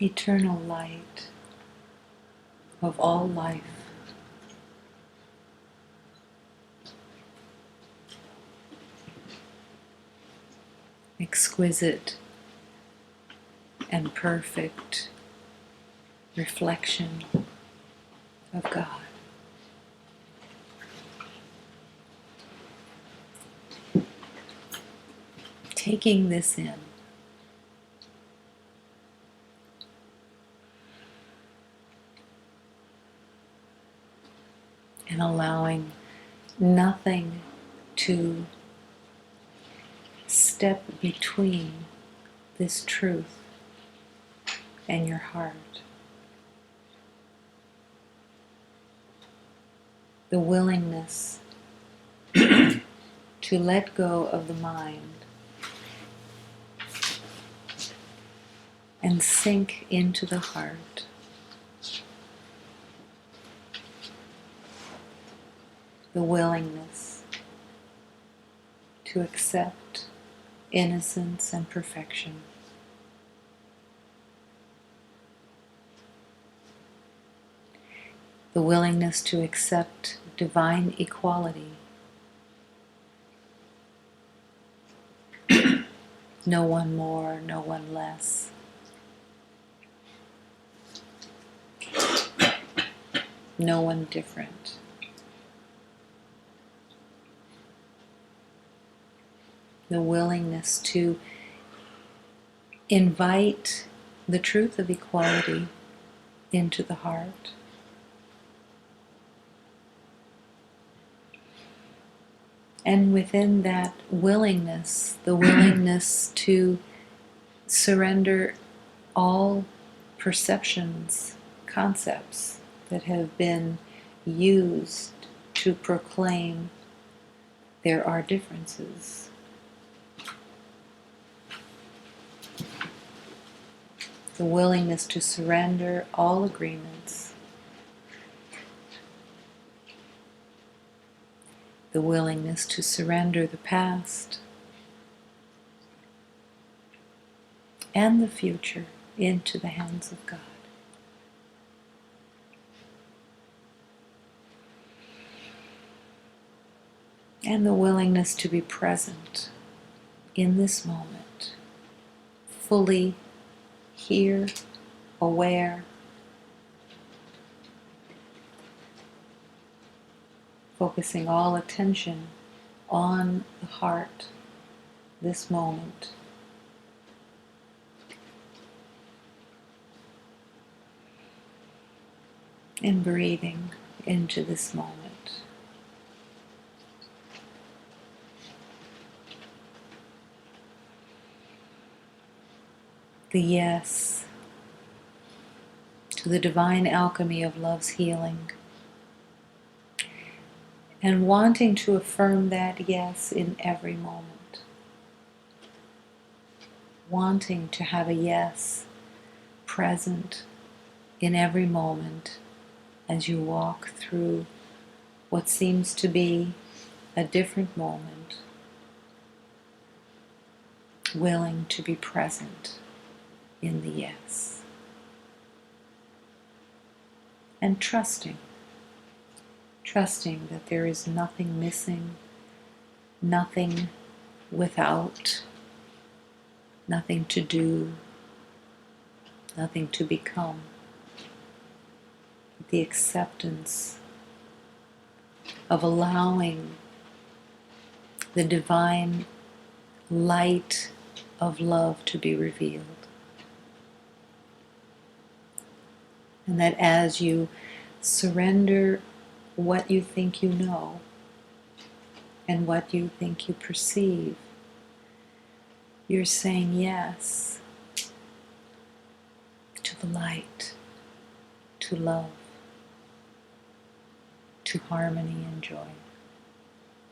eternal light of all life. Exquisite and perfect reflection of God. Taking this in. And allowing nothing to step between this truth and your heart. The willingness to let go of the mind and sink into the heart. The willingness to accept innocence and perfection. The willingness to accept divine equality. No one more, no one less. No one different. The willingness to invite the truth of equality into the heart. And within that willingness, the willingness to surrender all perceptions, concepts that have been used to proclaim there are differences. The willingness to surrender all agreements. The willingness to surrender the past and the future into the hands of God. And the willingness to be present in this moment, fully here, aware, focusing all attention on the heart, this moment. And breathing into this moment. The yes to the divine alchemy of love's healing. And wanting to affirm that yes in every moment. Wanting to have a yes present in every moment as you walk through what seems to be a different moment. Willing to be present in the yes. And trusting that there is nothing missing, nothing without, nothing to do, nothing to become. The acceptance of allowing the divine light of love to be revealed. And that as you surrender what you think you know and what you think you perceive, you're saying yes to the light, to love, to harmony and joy.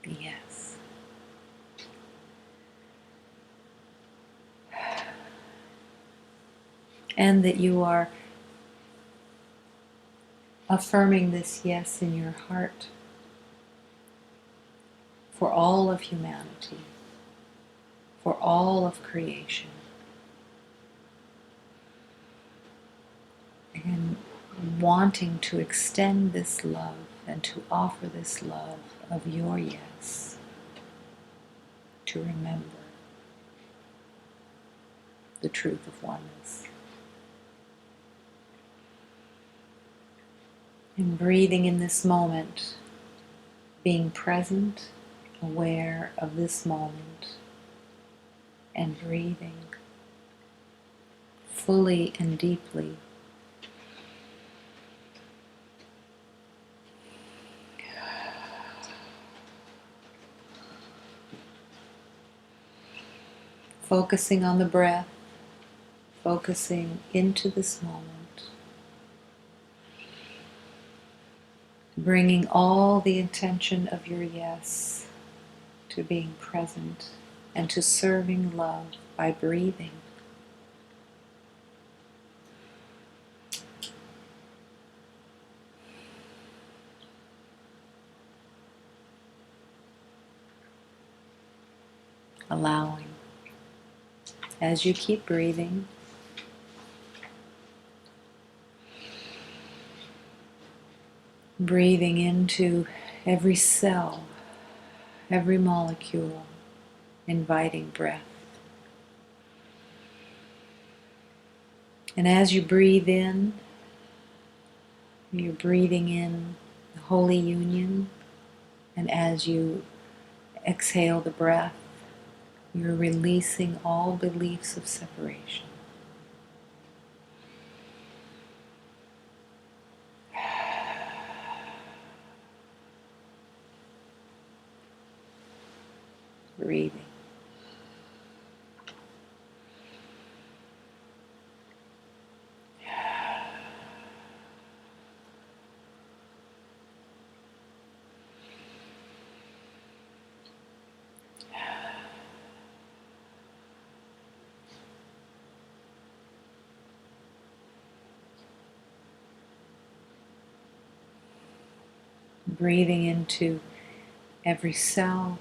The yes. And that you are affirming this yes in your heart for all of humanity, for all of creation. and wanting to extend this love and to offer this love of your yes, to remember the truth of oneness. And breathing in this moment, being present, aware of this moment, and breathing fully and deeply. Focusing on the breath, focusing into this moment. Bringing all the intention of your yes to being present and to serving love by breathing. Allowing. As you keep breathing, breathing into every cell, every molecule, inviting breath. And as you breathe in, you're breathing in the holy union, and as you exhale the breath, you're releasing all beliefs of separation. Breathing. Breathing into every cell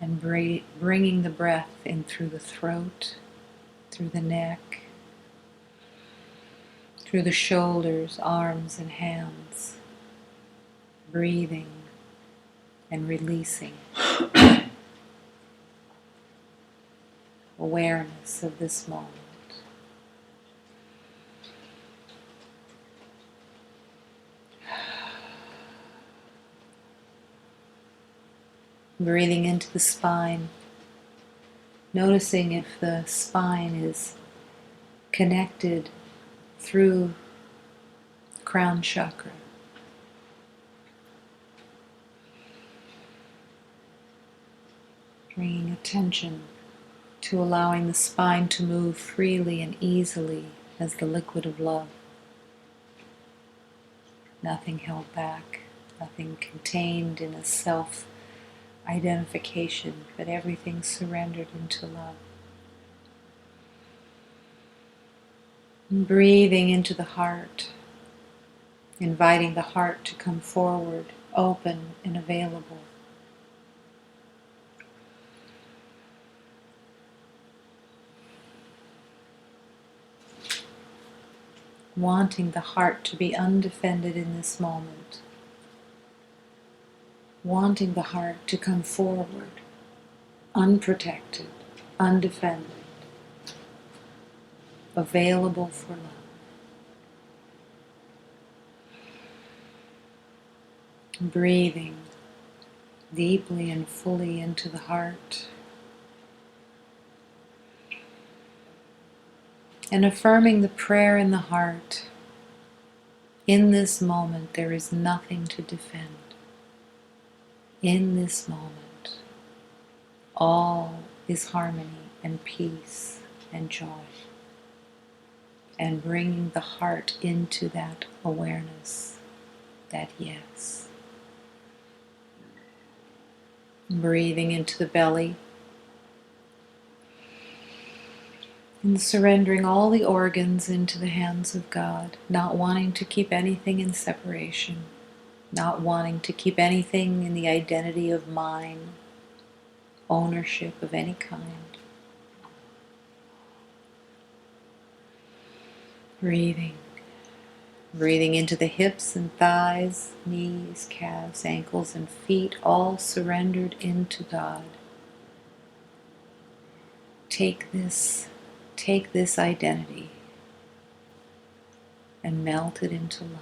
and bringing the breath in through the throat, through the neck, through the shoulders, arms, and hands. Breathing and releasing. Awareness of this moment. Breathing into the spine, noticing if the spine is connected through the crown chakra. Bringing attention to allowing the spine to move freely and easily as the liquid of love. Nothing held back, nothing contained in a self-identification, but everything surrendered into love. And breathing into the heart, inviting the heart to come forward, open and available. Wanting the heart to be undefended in this moment. Wanting the heart to come forward, unprotected, undefended, available for love. Breathing deeply and fully into the heart. And affirming the prayer in the heart. In this moment, there is nothing to defend. In this moment, all is harmony and peace and joy. And bringing the heart into that awareness, that yes. Breathing into the belly. And surrendering all the organs into the hands of God, not wanting to keep anything in separation, not wanting to keep anything in the identity of mine, ownership of any kind. Breathing Breathing into the hips and thighs, knees, calves, ankles, and feet, all surrendered into God. Take this identity and melt it into love.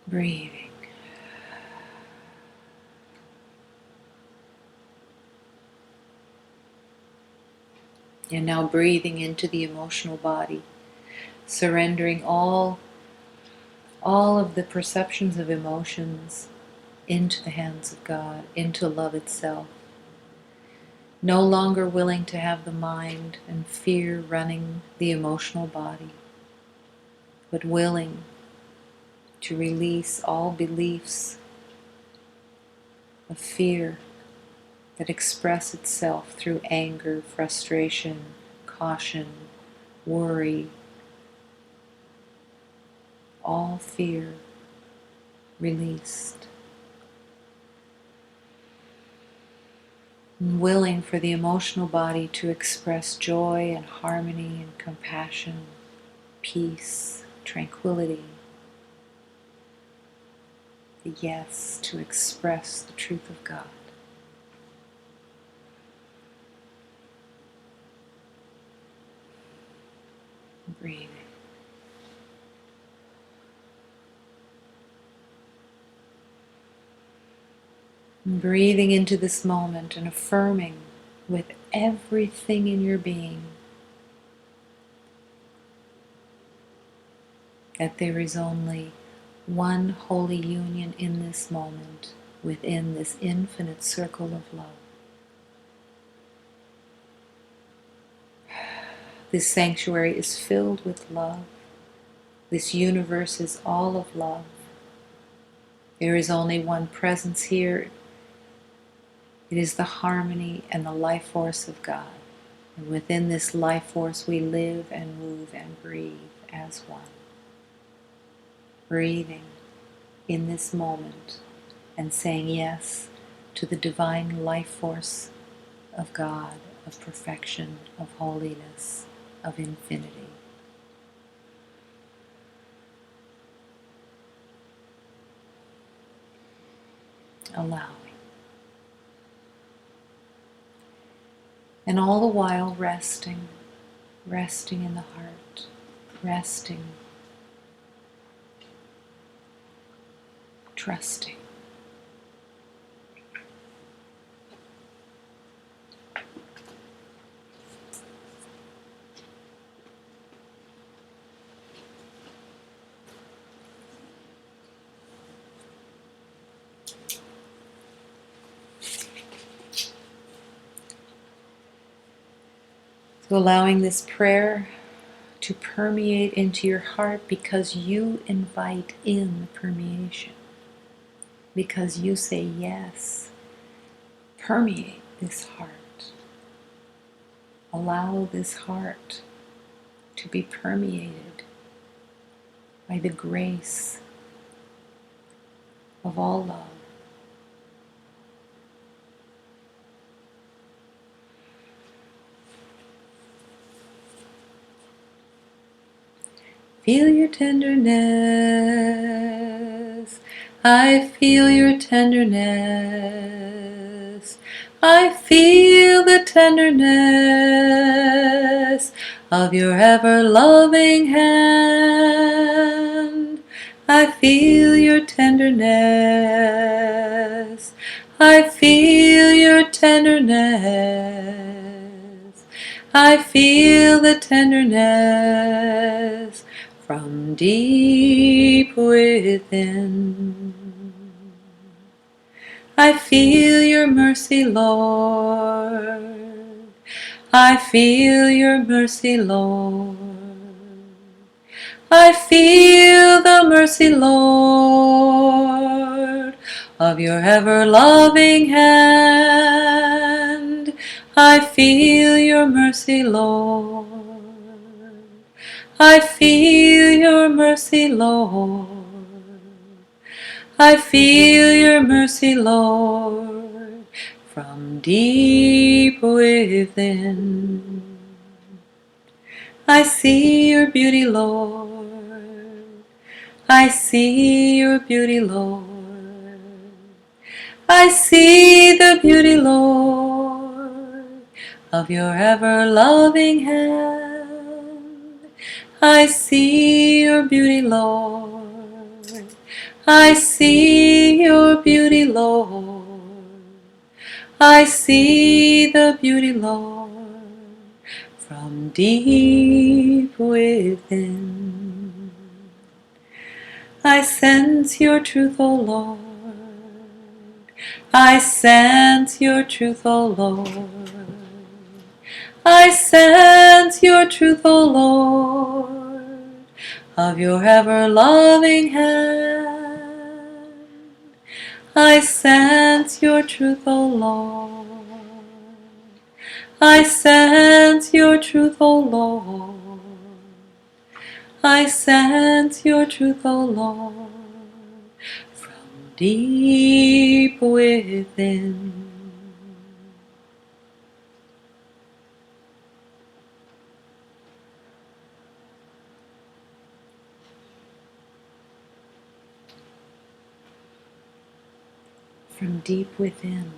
Breathing. And now breathing into the emotional body, surrendering all of the perceptions of emotions into the hands of God, into love itself. No longer willing to have the mind and fear running the emotional body, but willing to release all beliefs of fear that express itself through anger, frustration, caution, worry, all fear released. And willing for the emotional body to express joy and harmony and compassion, peace, tranquility. The yes to express the truth of God. Breathing. And breathing into this moment and affirming with everything in your being that there is only one holy union in this moment within this infinite circle of love. This sanctuary is filled with love. This universe is all of love. There is only one presence here. It is the harmony and the life force of God. And within this life force we live and move and breathe as one. Breathing in this moment and saying yes to the divine life force of God, of perfection, of holiness, of infinity. Allowing. And all the while resting in the heart, resting, trusting. So allowing this prayer to permeate into your heart because you invite in the permeation. Because you say yes. Permeate this heart. Allow this heart to be permeated by the grace of all love. Feel your tenderness. I feel your tenderness. I feel the tenderness of your ever-loving hand. I feel your tenderness. I feel your tenderness. I feel the tenderness from deep within. I feel your mercy, Lord. I feel your mercy, Lord. I feel the mercy, Lord, of your ever-loving hand. I feel your mercy, Lord. I feel your mercy, Lord. I feel your mercy, Lord, from deep within. I see your beauty, Lord. I see your beauty, Lord. I see the beauty, Lord, of your ever-loving hand. I see your beauty, Lord. I see your beauty, Lord. I see the beauty, Lord, from deep within. I sense your truth, O Lord. I sense your truth, O Lord. I sense your truth, O Lord, of your ever-loving hand. I sense your truth, O Lord. I sense your truth, O Lord. I sense your truth, O Lord, from deep within. From deep within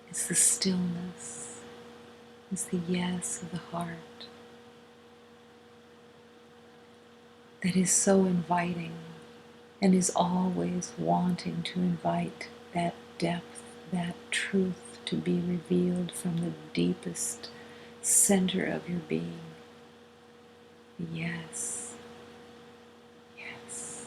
is the stillness, is the yes of the heart that is so inviting and is always wanting to invite that depth, that truth to be revealed from the deepest center of your being. Yes, yes.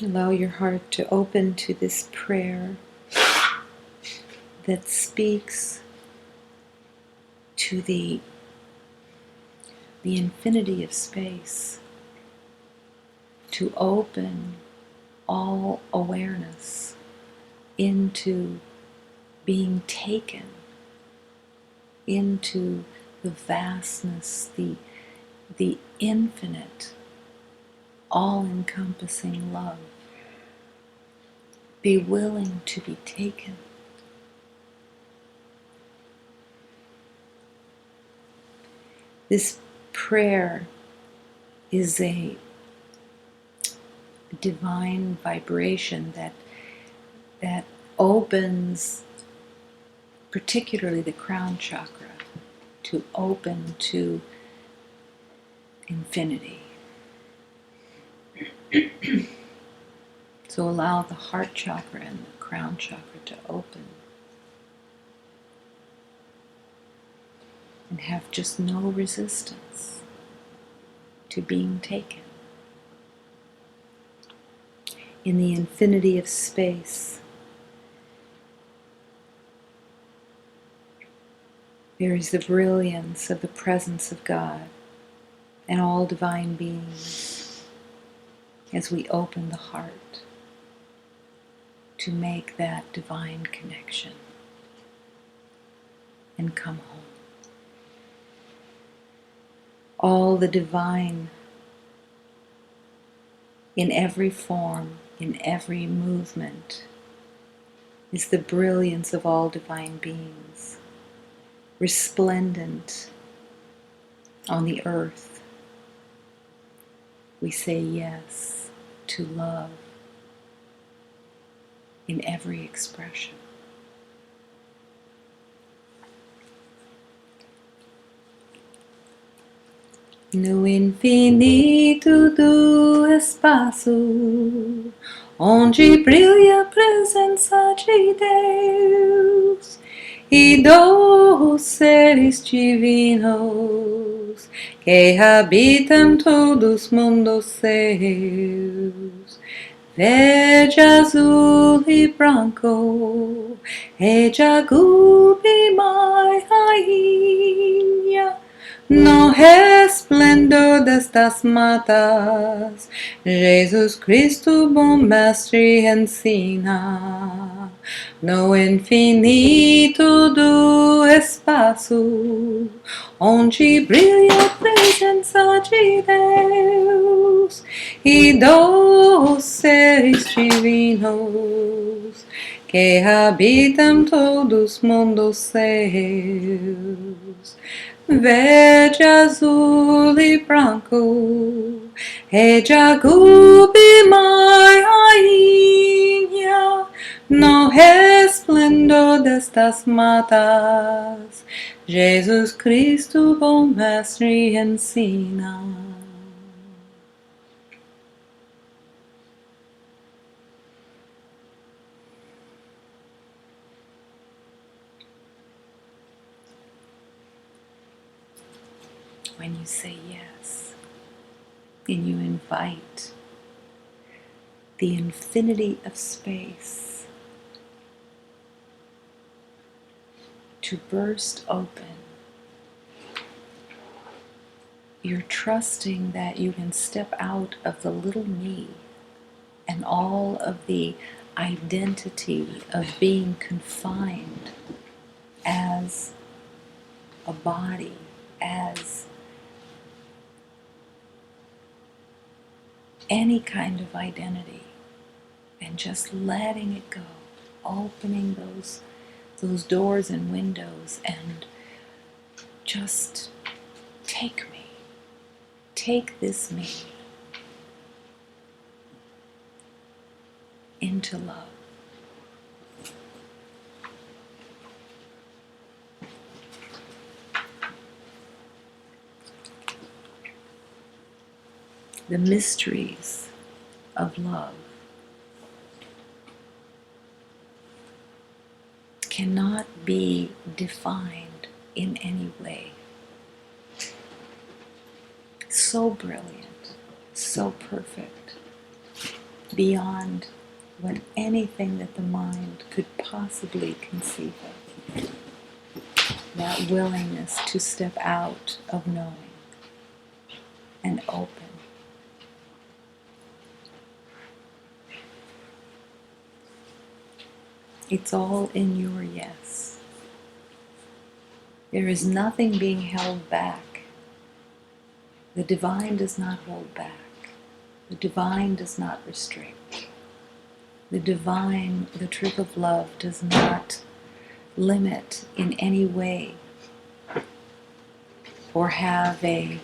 Allow your heart to open to this prayer that speaks to the infinity of space, to open all awareness into being taken into the vastness, the infinite, all-encompassing love. Be willing to be taken. This prayer is a divine vibration that opens particularly the crown chakra to open to infinity. So allow the heart chakra and the crown chakra to open and have just no resistance to being taken. In the infinity of space, there is the brilliance of the presence of God and all divine beings as we open the heart to make that divine connection and come home. All the divine in every form, in every movement, is the brilliance of all divine beings, resplendent on the earth. We say yes to love in every expression. No infinito do espaço, onde brilha a presença de Deus e dos seres divinos que habitam todos os mundos seus. Verde, azul e branco, rede aguda, mãe, rainha, no resplendor destas matas, Jesus Cristo, bom mestre, ensina. No infinito do espaço, onde brilha a presença de Deus e dos seres divinos que habitam todos os mundos seus. Verde, azul e branco, rede aguda e mãe rainha, no resplendor destas matas, Jesus Cristo, bom mestre, ensina. When you say yes, and you invite the infinity of space to burst open, you're trusting that you can step out of the little me and all of the identity of being confined as a body, as any kind of identity, and just letting it go, opening those doors and windows, and just take me, take this me into love. The mysteries of love cannot be defined in any way. So brilliant, so perfect, beyond what anything that the mind could possibly conceive of. That willingness to step out of knowing and open. It's all in your yes. There is nothing being held back. The divine does not hold back. The divine does not restrict. The divine, the truth of love, does not limit in any way or have a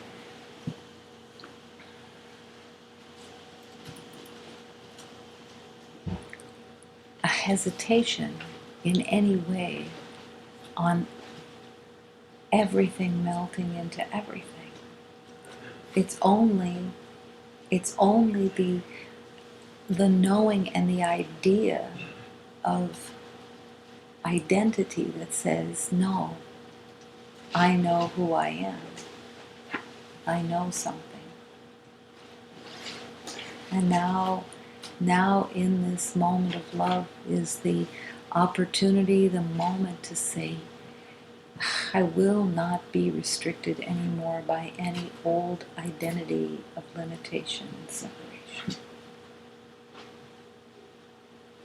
hesitation in any way on everything melting into everything. It's only the knowing and the idea of identity that says, no, I know who I am. I know something. And now in this moment of love is the opportunity, the moment to say, I will not be restricted anymore by any old identity of limitation and separation.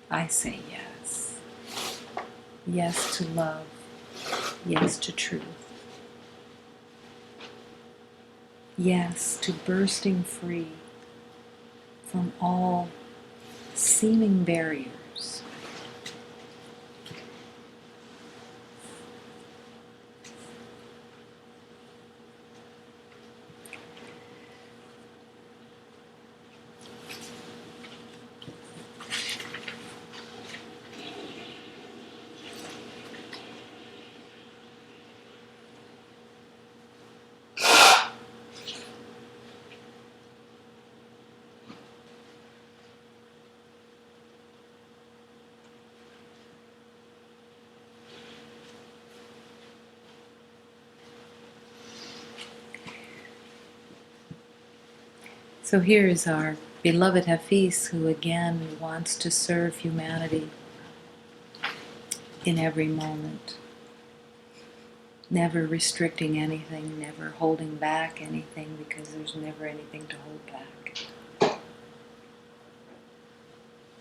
I say yes. Yes to love. Yes to truth. Yes to bursting free from all seeming barriers. So here is our beloved Hafiz, who again wants to serve humanity in every moment, never restricting anything, never holding back anything, because there's never anything to hold back.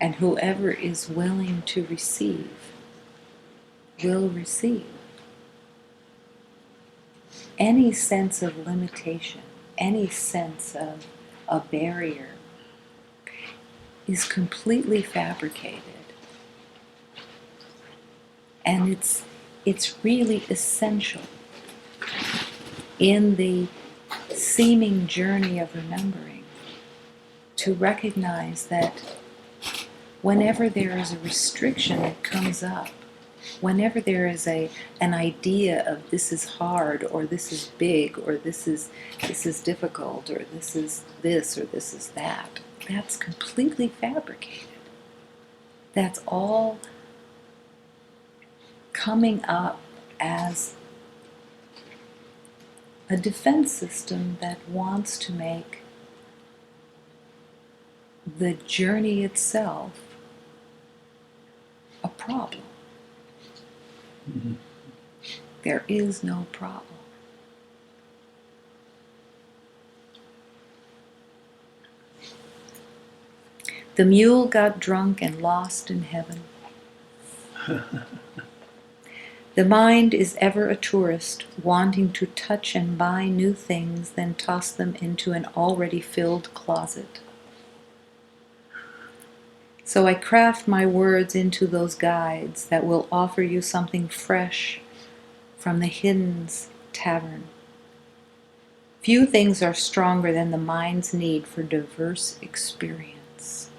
And whoever is willing to receive will receive. Any sense of limitation, any sense of a barrier is completely fabricated. And it's really essential in the seeming journey of remembering to recognize that whenever there is a restriction that comes up, whenever there is an idea of this is hard, or this is big, or this is difficult, or this is this, or this is that, that's completely fabricated. That's all coming up as a defense system that wants to make the journey itself a problem. Mm-hmm. There is no problem. The mule got drunk and lost in heaven. The mind is ever a tourist, wanting to touch and buy new things, then toss them into an already filled closet. So I craft my words into those guides that will offer you something fresh from the hidden's tavern. Few things are stronger than the mind's need for diverse experience.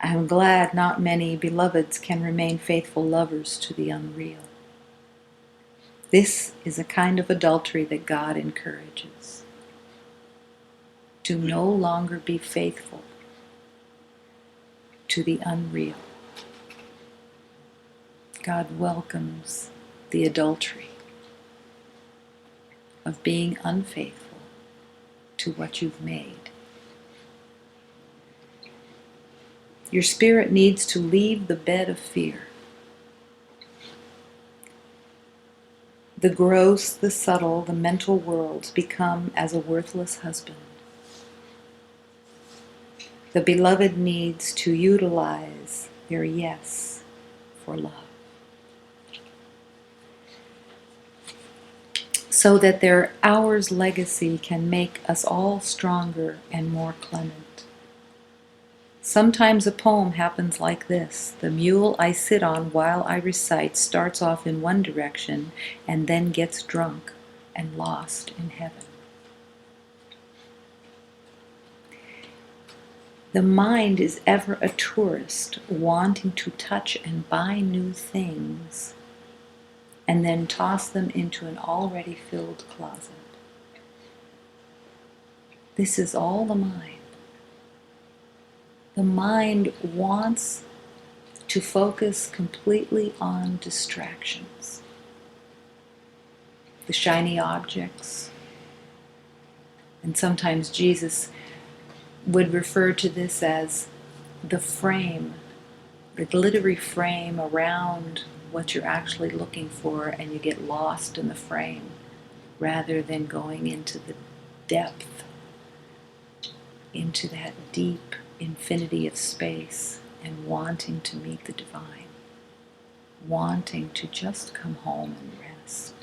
I am glad not many beloveds can remain faithful lovers to the unreal. This is a kind of adultery that God encourages. To no longer be faithful to the unreal. God welcomes the adultery of being unfaithful to what you've made. Your spirit needs to leave the bed of fear. The gross, the subtle, the mental worlds become as a worthless husband. The beloved needs to utilize their yes for love, so that their hour's legacy can make us all stronger and more clement. Sometimes a poem happens like this. The mule I sit on while I recite starts off in one direction and then gets drunk and lost in heaven. The mind is ever a tourist, wanting to touch and buy new things and then toss them into an already filled closet. This is all the mind. The mind wants to focus completely on distractions. The shiny objects. And sometimes Jesus would refer to this as the frame, the glittery frame around what you're actually looking for, and you get lost in the frame rather than going into the depth, into that deep infinity of space and wanting to meet the divine, wanting to just come home and rest,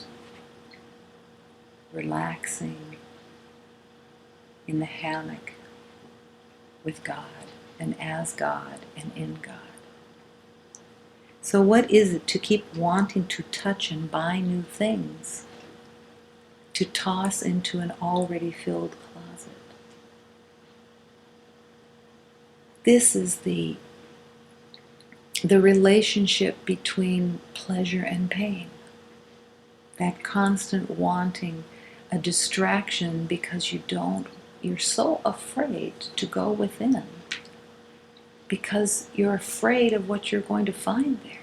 relaxing in the hammock with God and as God and in God. So what is it to keep wanting to touch and buy new things, to toss into an already filled closet? This is the relationship between pleasure and pain. That constant wanting a distraction because you're so afraid to go within, because you're afraid of what you're going to find there.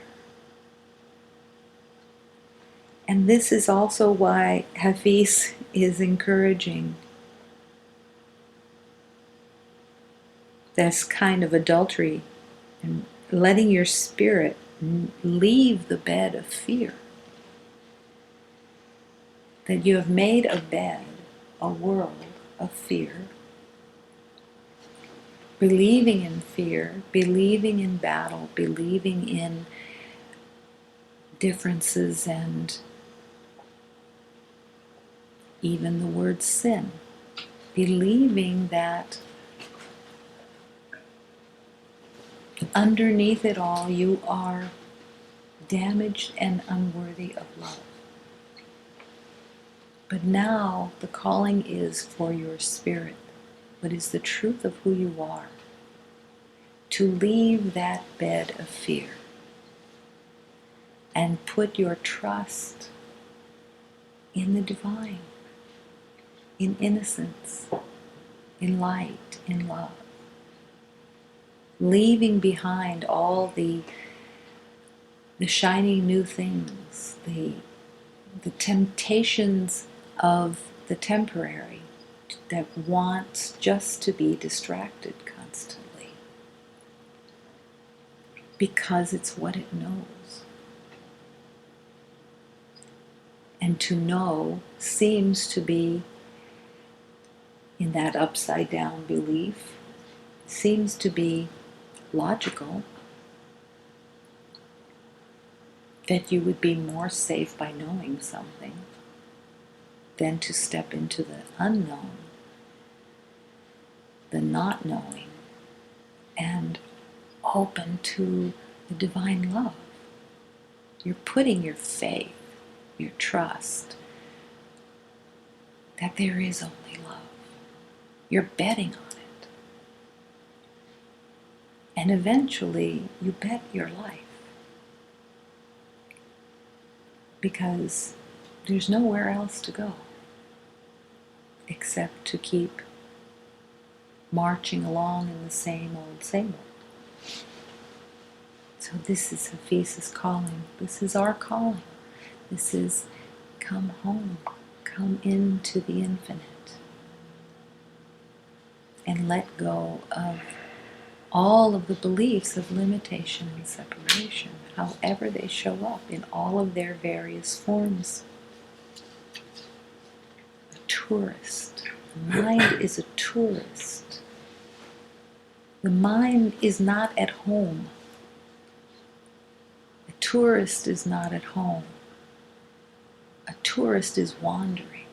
And this is also why Hafiz is encouraging this kind of adultery and letting your spirit leave the bed of fear. That you have made a bed, a world of fear, believing in fear, believing in battle, believing in differences and even the word sin, believing that underneath it all you are damaged and unworthy of love. But now the calling is for your spirit, what is the truth of who you are, to leave that bed of fear and put your trust in the divine, in innocence, in light, in love. Leaving behind all the shiny new things, the temptations of the temporary that wants just to be distracted constantly because it's what it knows. And to know seems to be, in that upside down belief, seems to be logical, that you would be more safe by knowing something than to step into the unknown, the not knowing, and open to the divine love. You're putting your faith, your trust, that there is only love. You're betting on it. And eventually you bet your life. Because there's nowhere else to go except to keep marching along in the same old, same old. So this is Hafiz's calling. This is our calling. This is come home, come into the infinite, and let go of all of the beliefs of limitation and separation, however they show up in all of their various forms. A tourist. The mind is a tourist. The mind is not at home. A tourist is not at home. A tourist is wandering.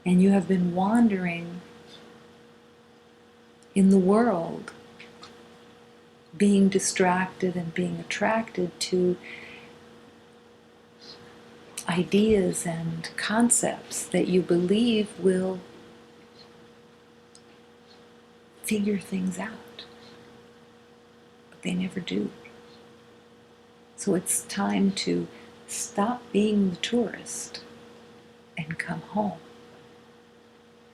And you have been wandering in the world, being distracted and being attracted to ideas and concepts that you believe will figure things out. But they never do. So it's time to stop being the tourist and come home.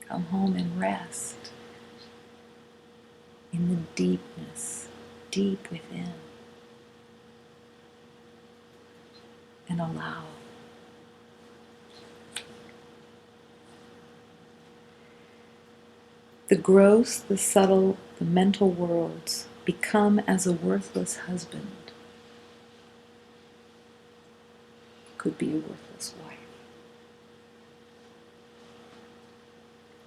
Come home and rest in the deepness, deep within. And allow. The gross, the subtle, the mental worlds become as a worthless husband. Could be a worthless wife.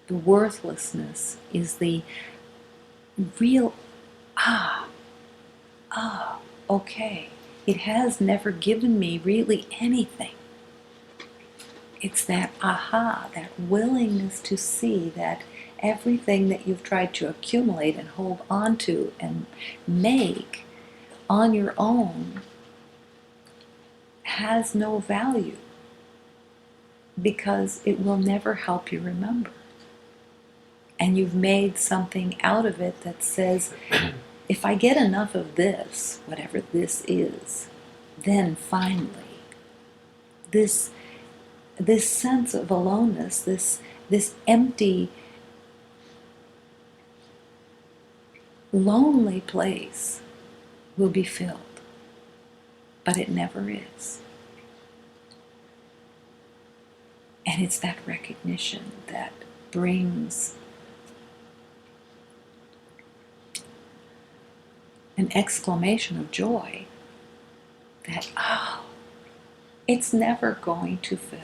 The worthlessness is the real, okay. It has never given me really anything. It's that aha, that willingness to see that everything that you've tried to accumulate and hold on to and make on your own has no value, because it will never help you remember. And you've made something out of it that says, if I get enough of this, whatever this is, then finally, this sense of aloneness, this empty, lonely place will be filled. But it never is. And it's that recognition that brings an exclamation of joy that, oh, it's never going to fill.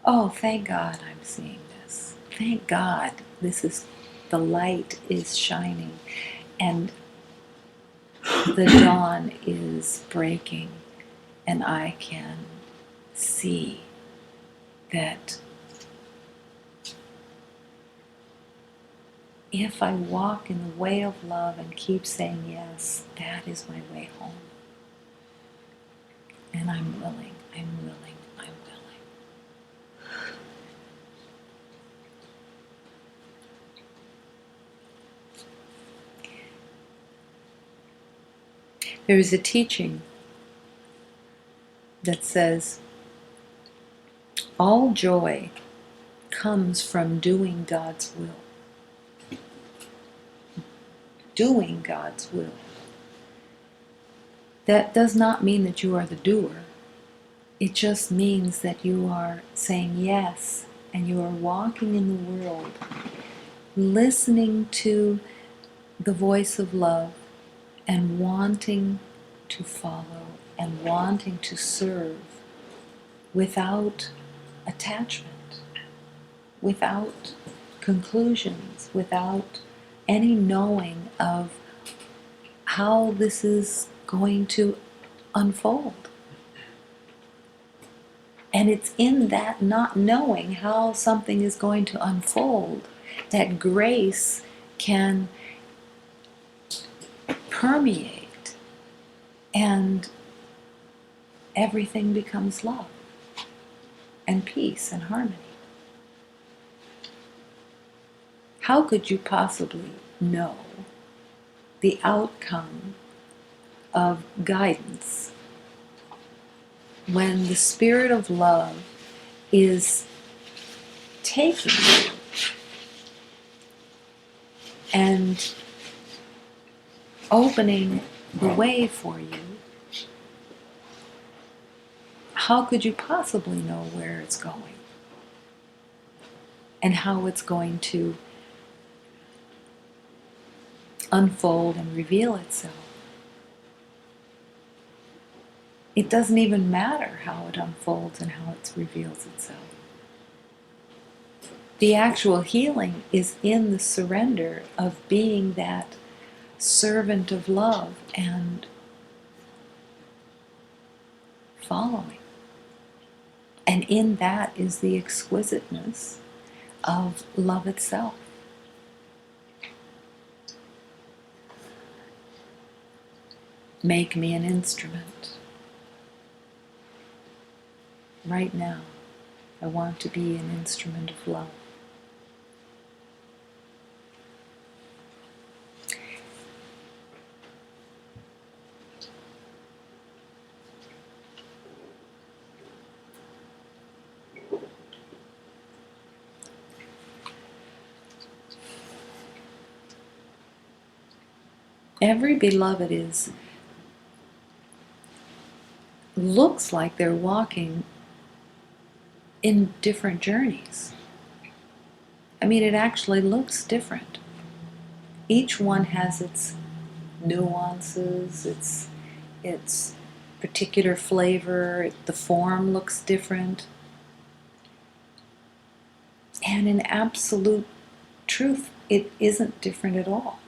Oh, thank God I'm seeing this. Thank God the light is shining and the dawn is breaking, and I can see that if I walk in the way of love and keep saying yes, that is my way home. And I'm willing, I'm willing, I'm willing. There is a teaching that says all joy comes from doing God's will. Doing God's will. That does not mean that you are the doer. It just means that you are saying yes, and you are walking in the world, listening to the voice of love, and wanting to follow and wanting to serve without attachment, without conclusions, without any knowing of how this is going to unfold. And it's in that not knowing how something is going to unfold that grace can permeate and everything becomes love and peace and harmony. How could you possibly know the outcome of guidance when the spirit of love is taking you and opening the way for you? How could you possibly know where it's going and how it's going to unfold and reveal itself? It doesn't even matter how it unfolds and how it reveals itself. The actual healing is in the surrender of being that servant of love and following. And in that is the exquisiteness of love itself. Make me an instrument. Right now, I want to be an instrument of love. Every beloved looks like they're walking in different journeys. I mean, it actually looks different. Each one has its nuances, its particular flavor, the form looks different. And in absolute truth, it isn't different at all.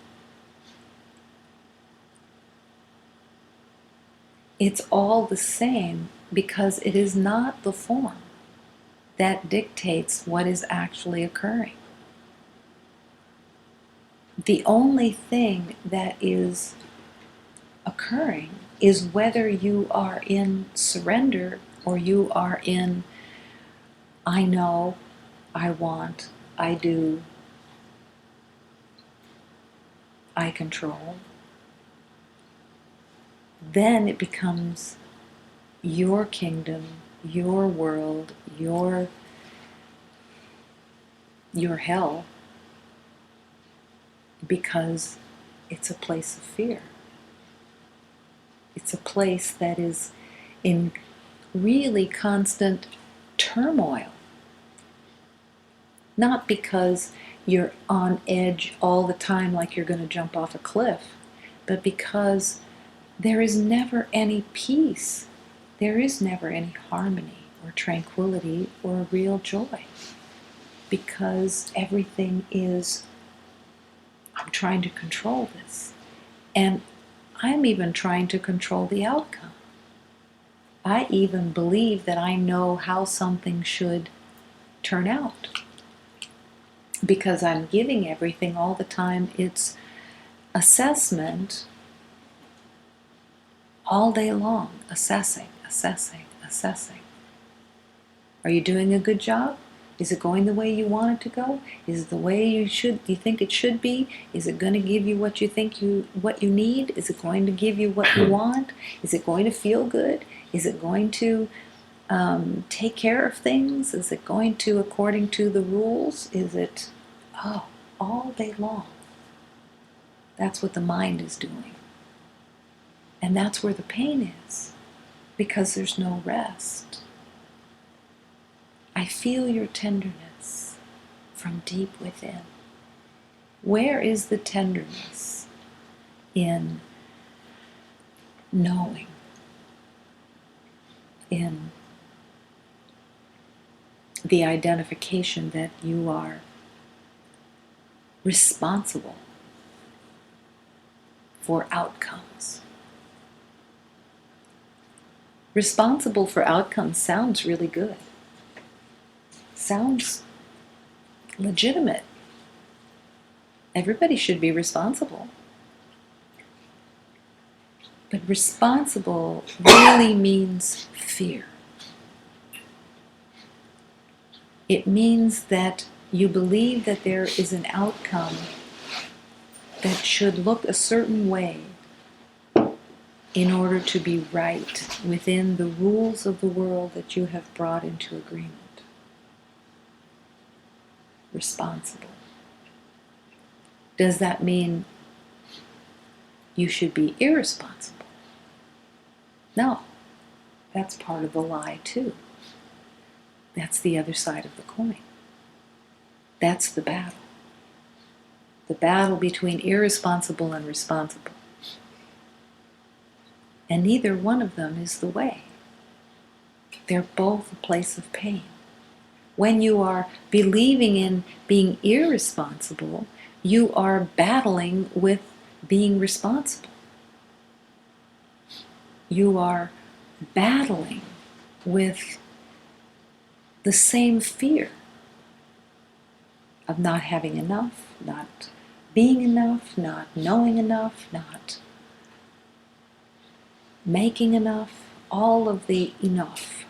It's all the same, because it is not the form that dictates what is actually occurring. The only thing that is occurring is whether you are in surrender or you are in I know, I want, I do, I control. Then it becomes your kingdom, your world, your hell, because it's a place of fear. It's a place that is in really constant turmoil. Not because you're on edge all the time like you're going to jump off a cliff, but because there is never any peace. There is never any harmony or tranquility or real joy. Because everything is, I'm trying to control this. And I'm even trying to control the outcome. I even believe that I know how something should turn out. Because I'm giving everything all the time its assessment all day long. Assessing, assessing, assessing. Are you doing a good job? Is it going the way you want it to go? Is it the way you think it should be? Is it going to give you what you think what you need? Is it going to give you what you want? Is it going to feel good? Is it going to take care of things? Is it going to according to the rules? Is it, all day long. That's what the mind is doing. And that's where the pain is, because there's no rest. I feel your tenderness from deep within. Where is the tenderness in knowing, in the identification that you are responsible for outcomes? Responsible for outcomes sounds really good. Sounds legitimate. Everybody should be responsible. But responsible really means fear. It means that you believe that there is an outcome that should look a certain way in order to be right within the rules of the world that you have brought into agreement. Responsible. Does that mean you should be irresponsible? No, that's part of the lie too. That's the other side of the coin. That's the battle. The battle between irresponsible and responsible. And neither one of them is the way. They're both a place of pain. When you are believing in being irresponsible, you are battling with being responsible. You are battling with the same fear of not having enough, not being enough, not knowing enough, not making enough, all of the enough.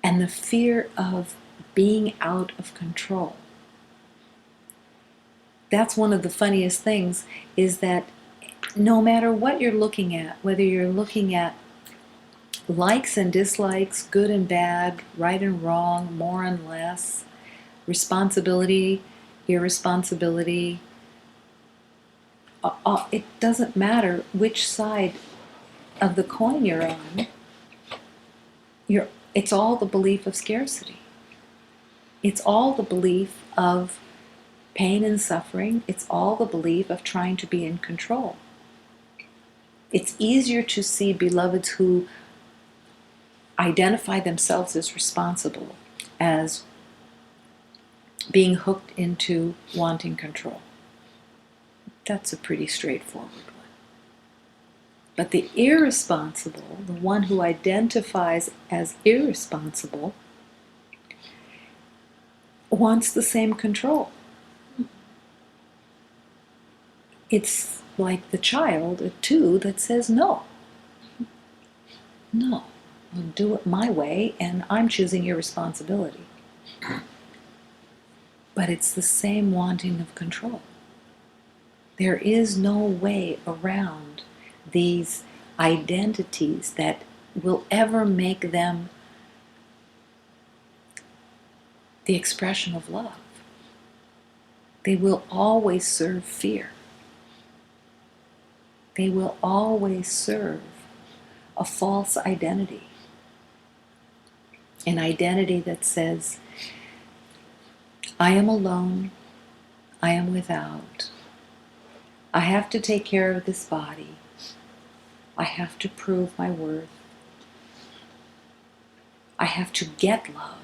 And the fear of being out of control. That's one of the funniest things, is that no matter what you're looking at, whether you're looking at likes and dislikes, good and bad, right and wrong, more and less, responsibility, irresponsibility, it doesn't matter which side of the coin you're on, it's all the belief of scarcity. It's all the belief of pain and suffering. It's all the belief of trying to be in control. It's easier to see beloveds who identify themselves as responsible as being hooked into wanting control. That's a pretty straightforward one. But the irresponsible, the one who identifies as irresponsible, wants the same control. It's like the child at 2 that says no. No, I'll do it my way, and I'm choosing irresponsibility. But it's the same wanting of control. There is no way around these identities that will ever make them the expression of love. They will always serve fear. They will always serve a false identity. An identity that says, I am alone, I am without, I have to take care of this body, I have to prove my worth, I have to get love,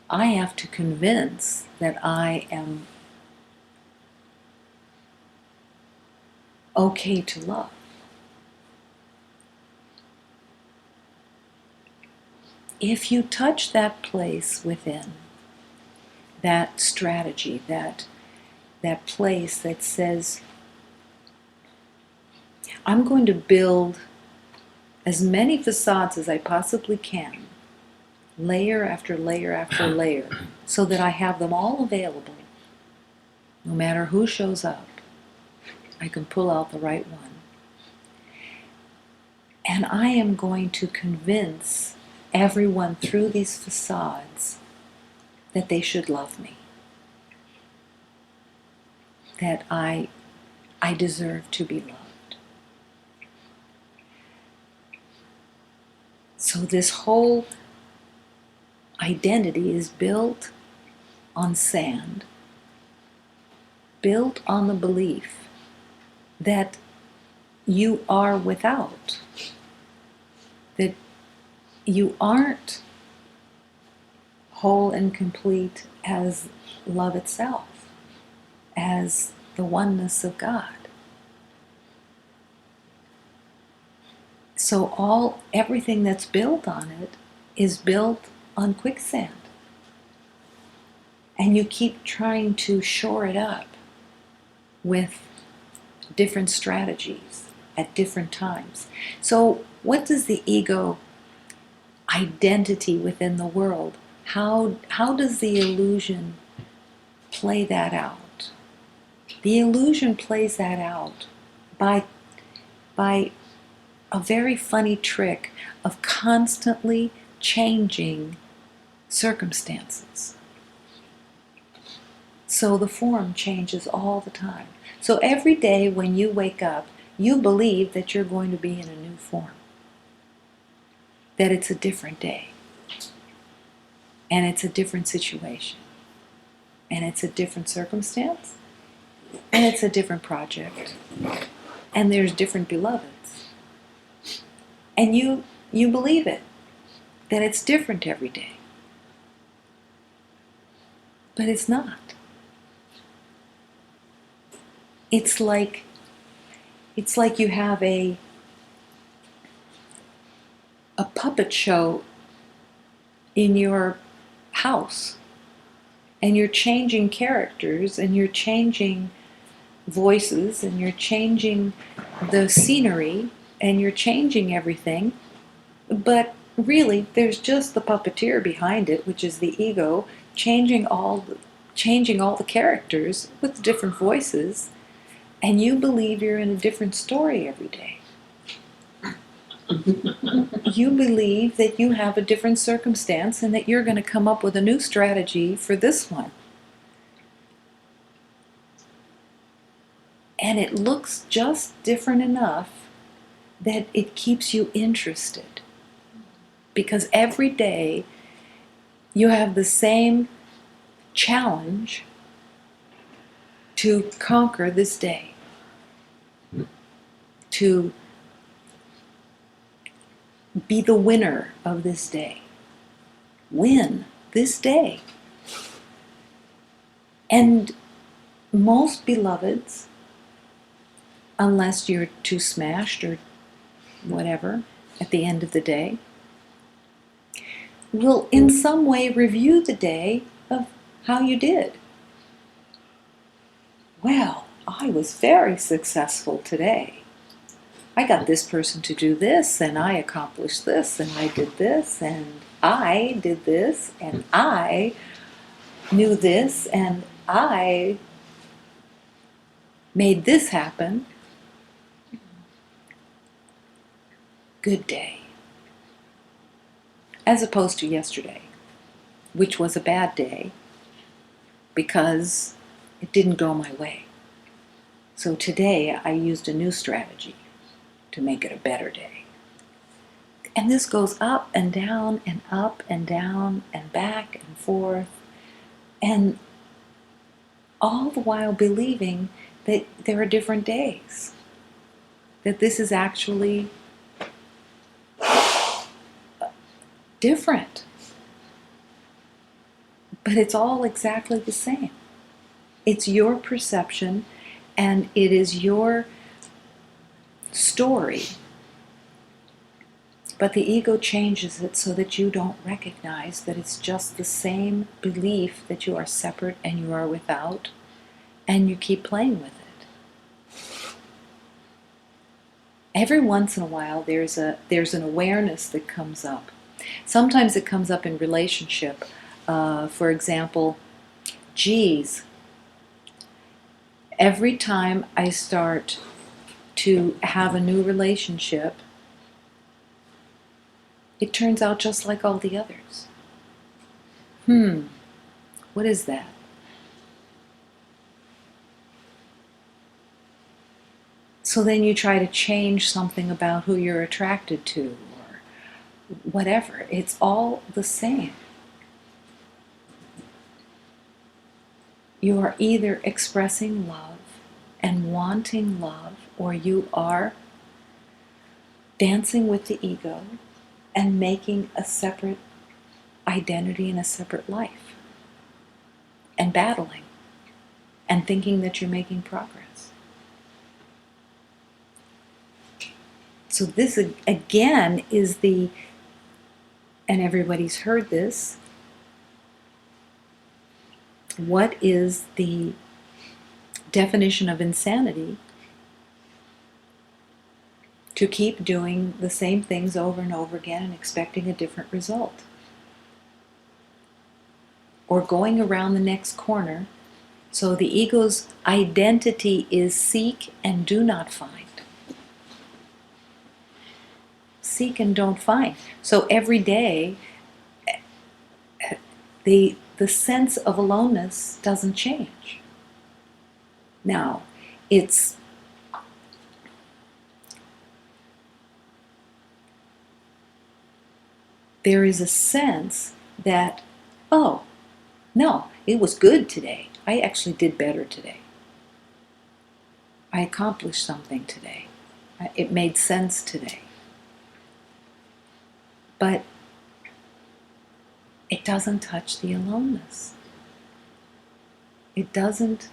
I have to convince that I am okay to love. If you touch that place within, that strategy, that place that says, I'm going to build as many facades as I possibly can, layer after layer after layer, so that I have them all available. No matter who shows up, I can pull out the right one. And I am going to convince everyone through these facades that they should love me, that I deserve to be loved. So this whole identity is built on sand, built on the belief that you are without, that you aren't whole and complete as love itself, as the oneness of God. So everything that's built on it is built on quicksand. And you keep trying to shore it up with different strategies at different times. So what does the ego identity within the world, how does the illusion play that out? The illusion plays that out by a very funny trick of constantly changing circumstances. So the form changes all the time. So every day when you wake up, you believe that you're going to be in a new form, that it's a different day, and it's a different situation, and it's a different circumstance, and it's a different project, and there's different beloveds. And you believe it, that it's different every day. But it's not. It's like you have a puppet show in your house, and you're changing characters, and you're changing voices, and you're changing the scenery, and you're changing everything, but really there's just the puppeteer behind it, which is the ego, changing all the characters with different voices, and you believe you're in a different story every day. You believe that you have a different circumstance and that you're going to come up with a new strategy for this one. And it looks just different enough that it keeps you interested. Because every day you have the same challenge to conquer this day, to be the winner of this day. Win this day. And most beloveds unless you're too smashed or whatever at the end of the day, will in some way review the day of how you did. Well, I was very successful today. I got this person to do this, and I accomplished this, and I did this, and I did this, and I knew this, and I made this happen. Good day. As opposed to yesterday, which was a bad day because it didn't go my way. So today I used a new strategy to make it a better day. And this goes up and down and up and down and back and forth, and all the while believing that there are different days, that this is actually different. But it's all exactly the same. It's your perception, and it is your story. But the ego changes it so that you don't recognize that it's just the same belief that you are separate and you are without, and you keep playing with it. Every once in a while there's an awareness that comes up. Sometimes it comes up in relationship. For example, geez, every time I start to have a new relationship, it turns out just like all the others. What is that? So then you try to change something about who you're attracted to or whatever. It's all the same. You are either expressing love and wanting love, or you are dancing with the ego and making a separate identity and a separate life, and battling and thinking that you're making progress. So this again is and everybody's heard this, what is the definition of insanity? To keep doing the same things over and over again and expecting a different result. Or going around the next corner. So the ego's identity is seek and do not find. Seek and don't find. So every day, the sense of aloneness doesn't change. Now, there is a sense that, oh, no, it was good today. I actually did better today. I accomplished something today. It made sense today. But it doesn't touch the aloneness. It doesn't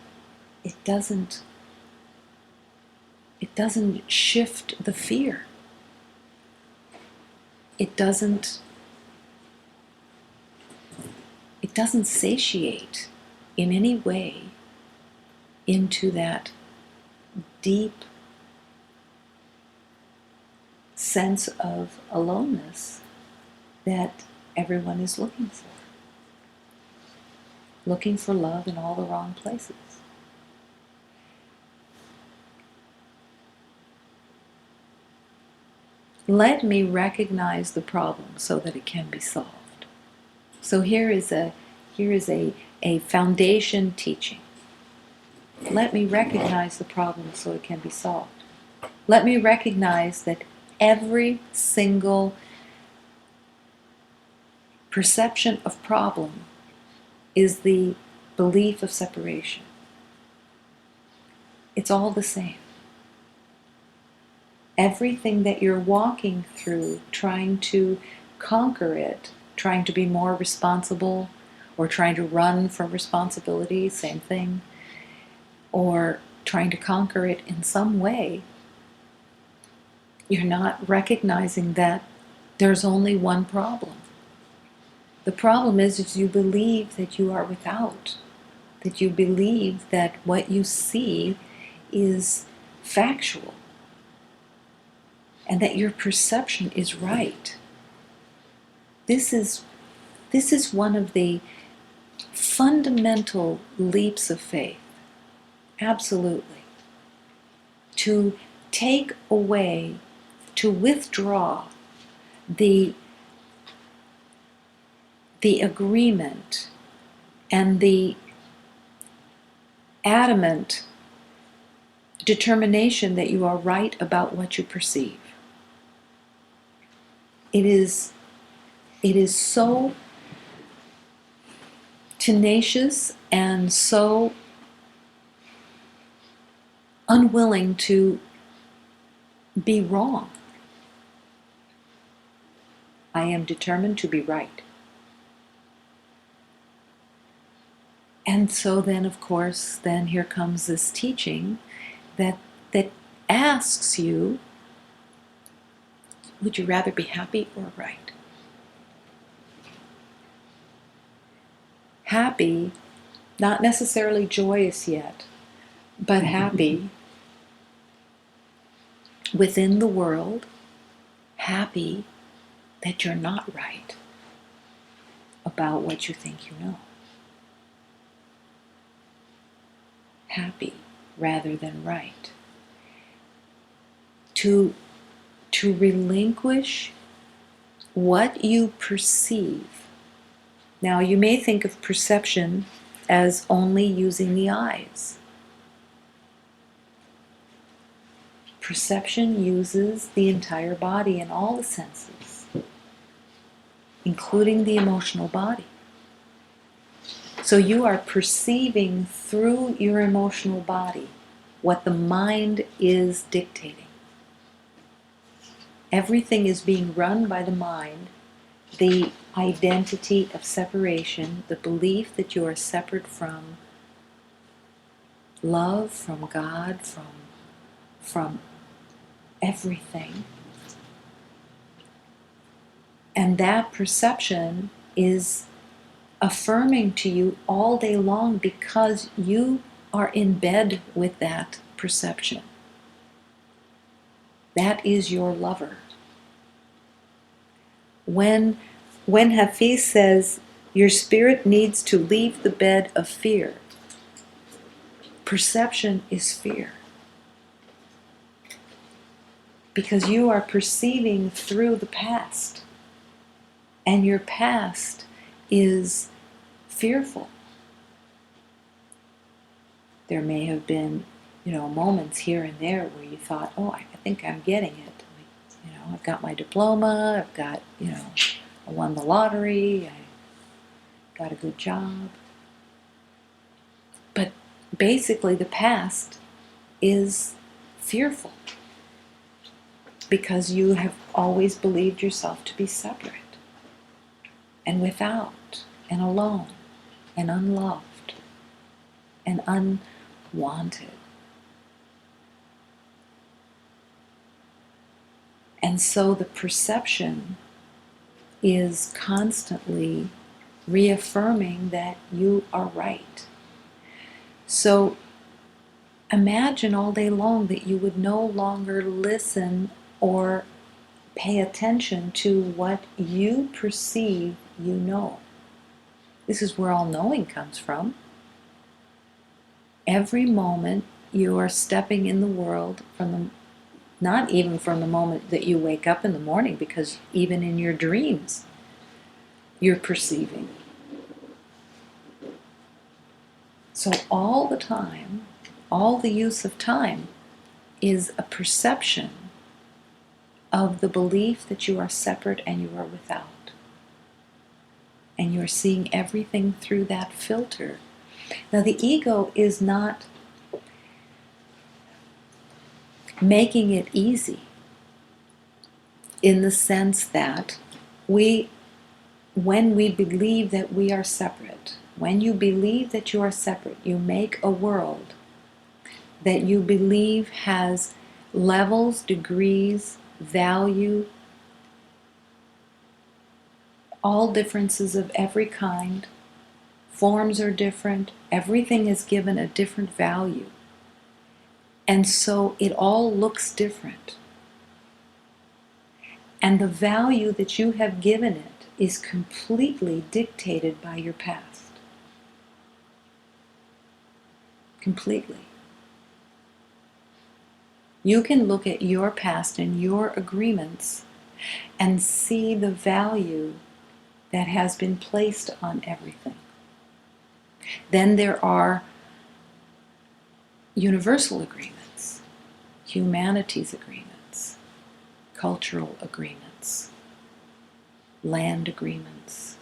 shift the fear. It doesn't satiate in any way into that deep sense of aloneness that everyone is looking for. Looking for love in all the wrong places. Let me recognize the problem so that it can be solved. So here is a foundation teaching. Let me recognize the problem so it can be solved. Let me recognize that every single perception of problem is the belief of separation. It's all the same. Everything that you're walking through, trying to conquer it, trying to be more responsible, or trying to run from responsibility, same thing, or trying to conquer it in some way, you're not recognizing that there's only one problem. The problem is you believe that you are without, that you believe that what you see is factual, and that your perception is right. This is one of the fundamental leaps of faith, absolutely. To take away, to withdraw the agreement and the adamant determination that you are right about what you perceive. It is so tenacious and so unwilling to be wrong. I am determined to be right. And so then, of course, then here comes this teaching that asks you, would you rather be happy or right? Happy, not necessarily joyous yet, but happy within the world, happy that you're not right about what you think you know. Happy rather than right. To relinquish what you perceive. Now, you may think of perception as only using the eyes. Perception uses the entire body and all the senses, including the emotional body. So you are perceiving through your emotional body what the mind is dictating. Everything is being run by the mind. The identity of separation, the belief that you are separate from love, from God, from everything. And that perception is affirming to you all day long because you are in bed with that perception. That is your lover. When Hafiz says your spirit needs to leave the bed of fear, perception is fear. Because you are perceiving through the past, and your past is fearful. There may have been, moments here and there where you thought, oh, I think I'm getting it. I've got my diploma, I've got, I won the lottery, I got a good job. But basically the past is fearful because you have always believed yourself to be separate and without and alone and unloved and unwanted. And so the perception is constantly reaffirming that you are right. So imagine all day long that you would no longer listen or pay attention to what you perceive you know. This is where all knowing comes from. Every moment you are stepping in the world not even from the moment that you wake up in the morning, because even in your dreams, you're perceiving. So all the time, all the use of time is a perception of the belief that you are separate and you are without. And you're seeing everything through that filter. Now the ego is not making it easy in the sense that when we believe that we are separate, when you believe that you are separate, you make a world that you believe has levels, degrees, value, all differences of every kind. Forms are different. Everything is given a different value. And so it all looks different. And the value that you have given it is completely dictated by your past. Completely. You can look at your past and your agreements and see the value that has been placed on everything. Then there are universal agreements, humanities agreements, cultural agreements, land agreements,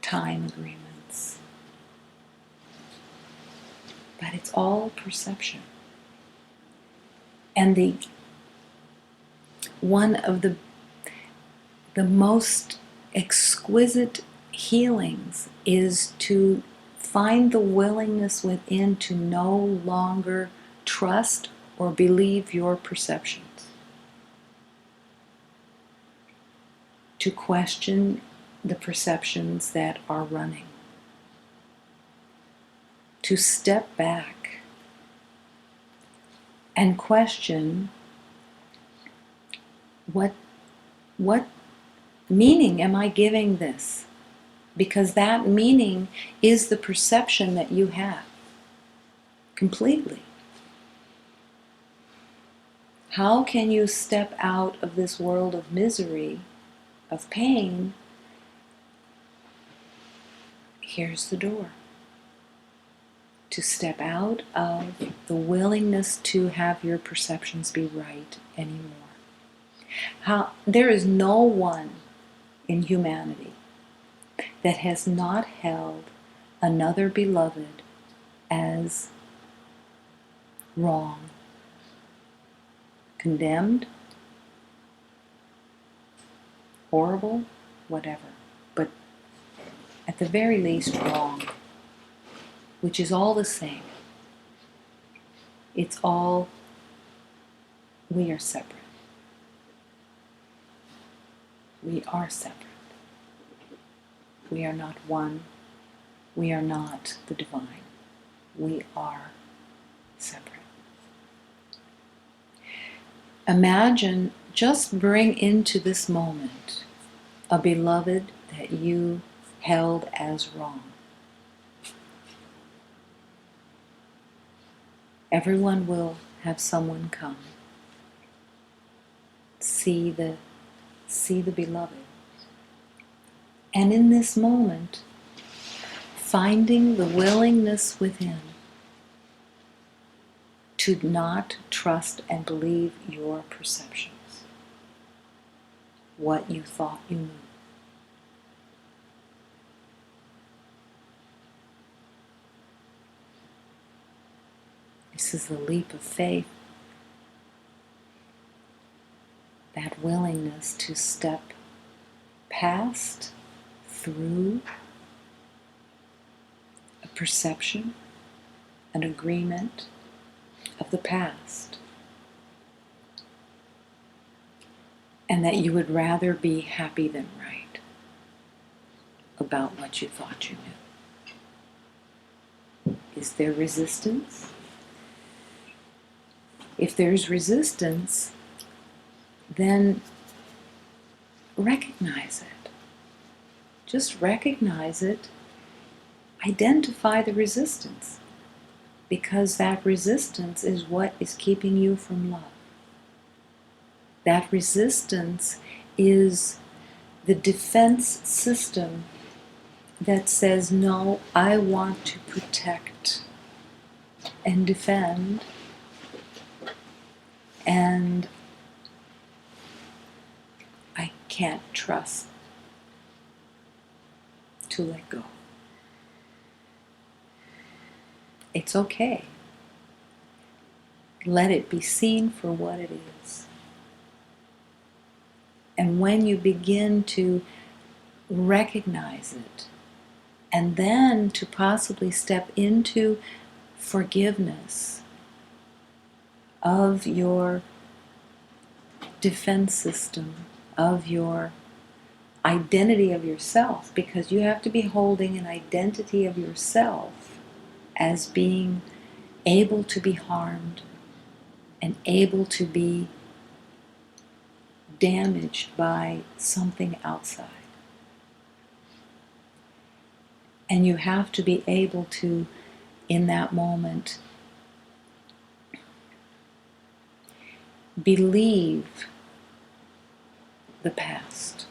time agreements. But it's all perception. And one of the most exquisite healings is to find the willingness within to no longer trust or believe your perceptions. To question the perceptions that are running. To step back and question what meaning am I giving this? Because that meaning is the perception that you have. Completely. How can you step out of this world of misery, of pain? Here's the door. To step out of the willingness to have your perceptions be right anymore. There is no one in humanity that has not held another beloved as wrong, condemned, horrible, whatever, but at the very least wrong, which is all the same. It's all, we are separate. We are separate. We are not one. We are not the divine. We are separate. Imagine, just bring into this moment a beloved that you held as wrong. Everyone will have someone come, see the beloved. And in this moment, finding the willingness within to not trust and believe your perceptions, what you thought you knew. This is the leap of faith, that willingness to step past, through a perception, an agreement of the past, and that you would rather be happy than right about what you thought you knew. Is there resistance? If there's resistance, then recognize it. Just recognize it. Identify the resistance, because that resistance is what is keeping you from love. That resistance is the defense system that says, no, I want to protect and defend, and I can't trust to let go. It's okay. Let it be seen for what it is. And when you begin to recognize it, and then to possibly step into forgiveness of your defense system, of your identity of yourself, because you have to be holding an identity of yourself as being able to be harmed and able to be damaged by something outside. And you have to be able to, in that moment, believe the past.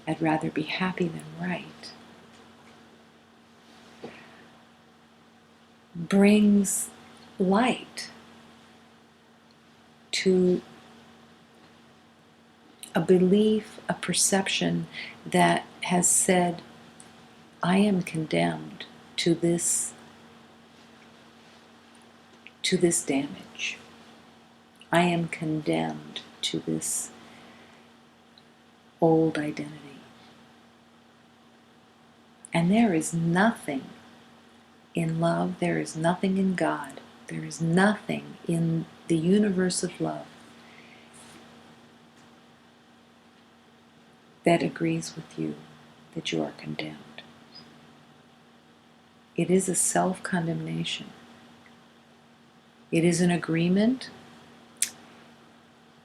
I'd rather be happy than right. Brings light to a belief, a perception that has said, I am condemned to this damage. I am condemned to this old identity. And there is nothing in love, there is nothing in God, there is nothing in the universe of love that agrees with you that you are condemned. It is a self-condemnation. It is an agreement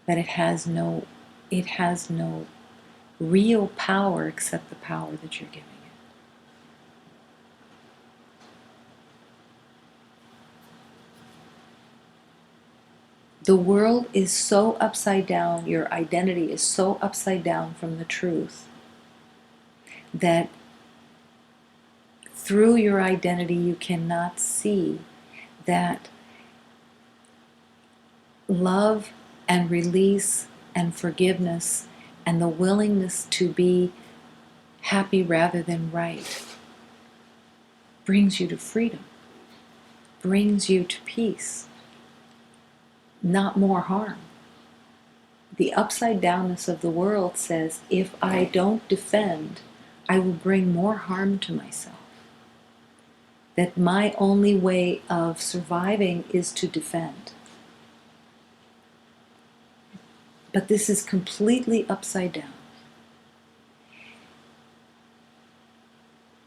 that it has no real power except the power that you're giving it. The world is so upside down, your identity is so upside down from the truth, that through your identity you cannot see that love and release and forgiveness and the willingness to be happy rather than right brings you to freedom, brings you to peace, not more harm. The upside downness of the world says, if I don't defend, I will bring more harm to myself. That my only way of surviving is to defend. But this is completely upside down.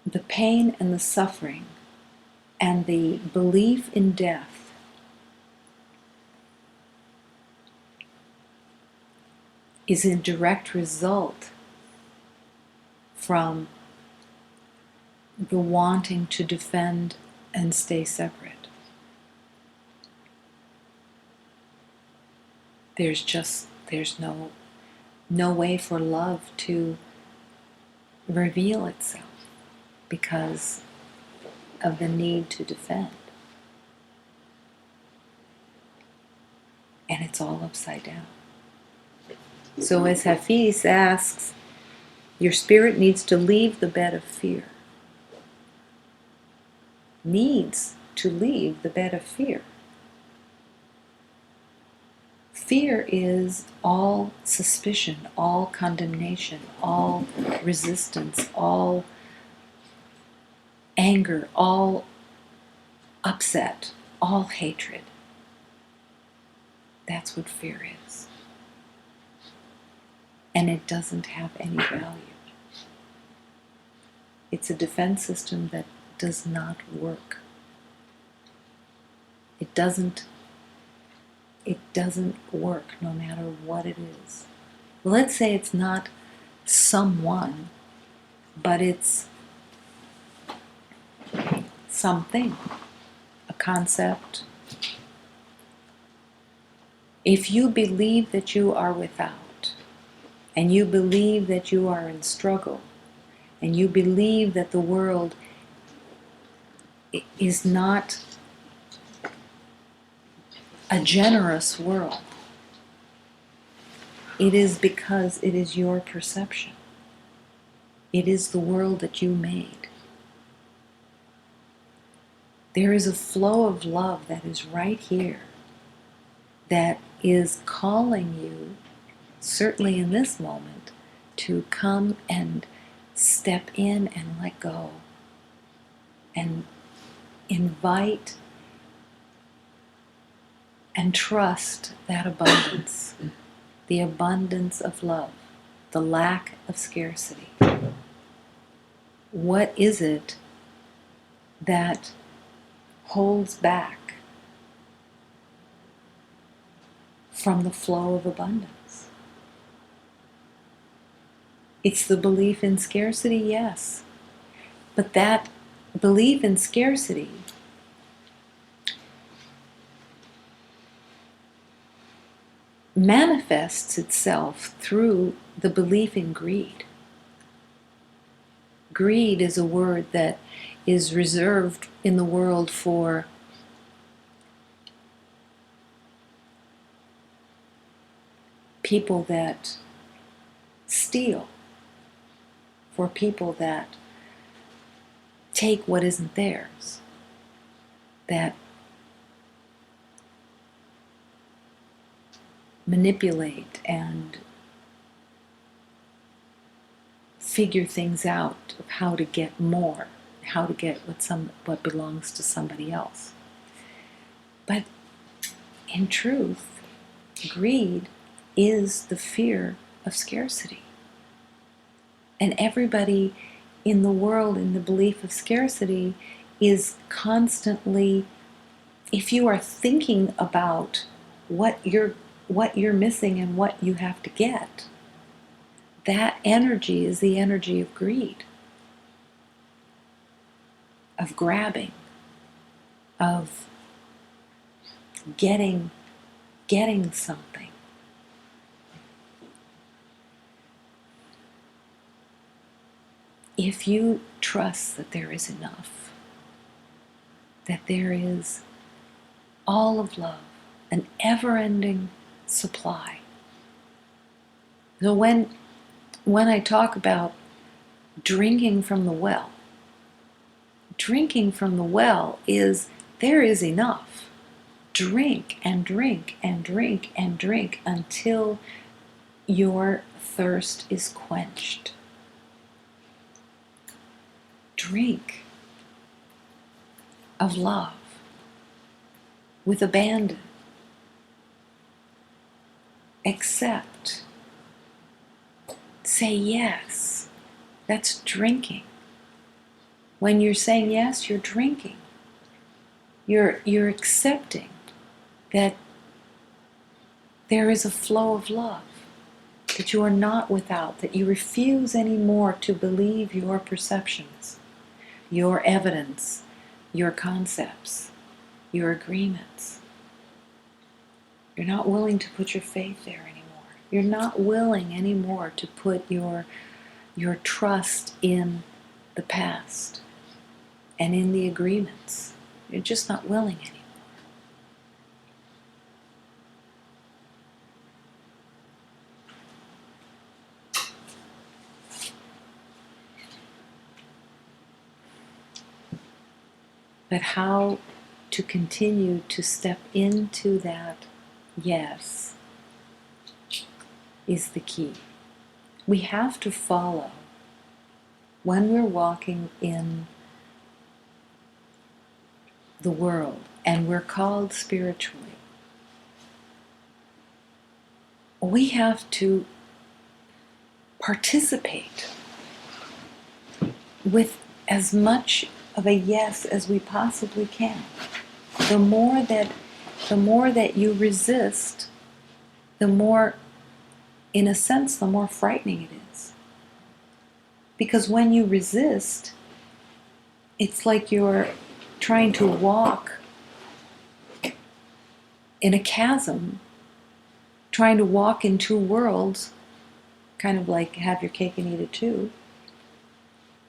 The pain and the suffering and the belief in death is a direct result from the wanting to defend and stay separate. There's no way for love to reveal itself because of the need to defend. And it's all upside down. So as Hafiz asks, your spirit needs to leave the bed of fear. Needs to leave the bed of fear. Fear is all suspicion, all condemnation, all resistance, all anger, all upset, all hatred. That's what fear is. And it doesn't have any value. It's a defense system that does not work. It doesn't work no matter what it is. Well, let's say it's not someone, but it's something, a concept. If you believe that you are without, and you believe that you are in struggle, and you believe that the world is not a generous world, it is because it is your perception. It is the world that you made. There is a flow of love that is right here, that is calling you, certainly in this moment, to come and step in and let go. and invite and trust that abundance, the abundance of love, the lack of scarcity. What is it that holds back from the flow of abundance? It's the belief in scarcity, yes. But that belief in scarcity manifests itself through the belief in greed. Greed is a word that is reserved in the world for people that steal, for people that take what isn't theirs, that manipulate and figure things out of how to get more, how to get what belongs to somebody else. But in truth, greed is the fear of scarcity. And everybody in the world, in the belief of scarcity, is constantly, if you are thinking about what you're missing and what you have to get, that energy is the energy of greed, of grabbing, of getting something. If you trust that there is enough, that there is all of love, an ever-ending supply. So when I talk about drinking from the well is there is enough. Drink and drink and drink and drink until your thirst is quenched. Drink of love with abandon. Accept. Say yes. That's drinking. When you're saying yes, you're drinking. You're accepting that there is a flow of love, that you are not without, that you refuse anymore to believe your perceptions, your evidence, your concepts, your agreements. You're not willing to put your faith there anymore. You're not willing anymore to put your trust in the past and in the agreements. You're just not willing anymore. But how to continue to step into that yes is the key. We have to follow when we're walking in the world and we're called spiritually. We have to participate with as much of a yes as we possibly can. The more that you resist, the more, in a sense, the more frightening it is. Because when you resist, it's like you're trying to walk in a chasm, trying to walk in two worlds, kind of like have your cake and eat it too.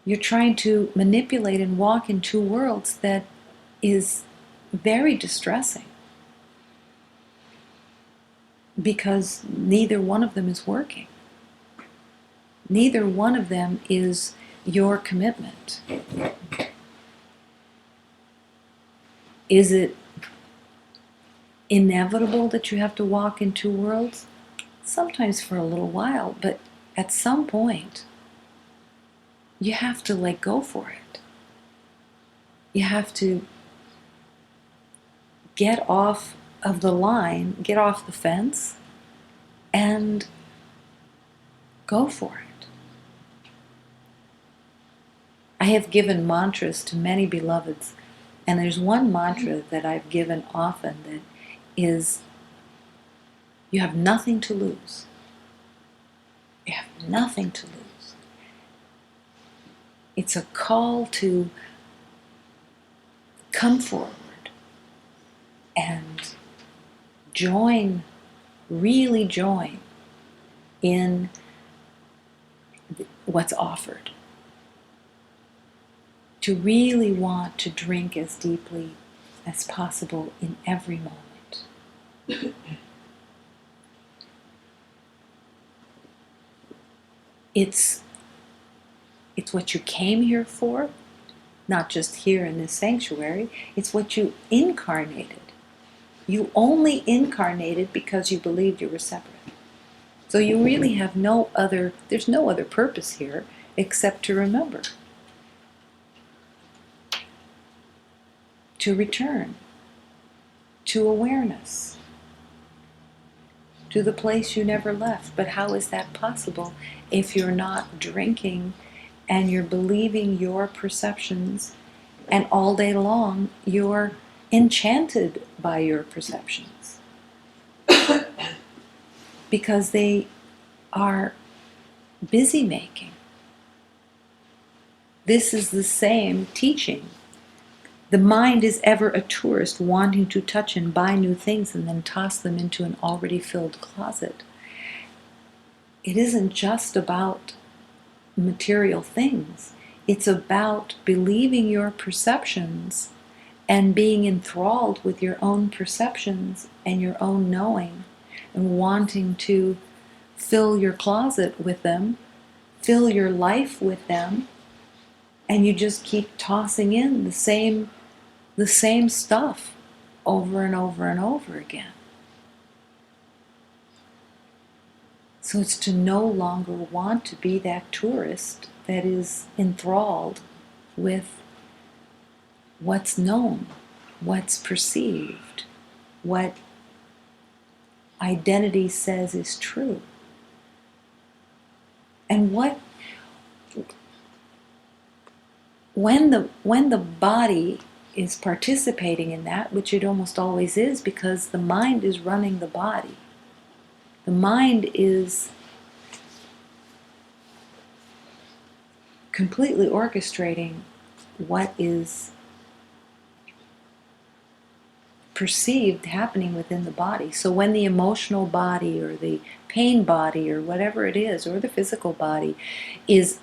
You're trying to manipulate and walk in two worlds that is very distressing, because neither one of them is working. Neither one of them is your commitment. Is it inevitable that you have to walk in two worlds? Sometimes for a little while, but at some point, you have to let go for it. You have to get off of the line, get off the fence, and go for it. I have given mantras to many beloveds, and there's one mantra that I've given often that is, you have nothing to lose. You have nothing to lose. It's a call to come forward and join, really join in what's offered. To really want to drink as deeply as possible in every moment. It's what you came here for, not just here in this sanctuary. It's what you incarnated. You only incarnated because you believed you were separate. So you really have there's no other purpose here except to remember. To return to awareness, to the place you never left. But how is that possible if you're not drinking and you're believing your perceptions, and all day long you're enchanted by your perceptions? Because they are busy making. This is the same teaching. The mind is ever a tourist wanting to touch and buy new things and then toss them into an already filled closet. It isn't just about material things. It's about believing your perceptions and being enthralled with your own perceptions and your own knowing, and wanting to fill your closet with them, fill your life with them, and you just keep tossing in the same stuff over and over and over again. So it's to no longer want to be that tourist that is enthralled with what's known, what's perceived, what identity says is true. And when the body is participating in that, which it almost always is, because the mind is running the body. The mind is completely orchestrating what is perceived happening within the body. So when the emotional body or the pain body or whatever it is, or the physical body is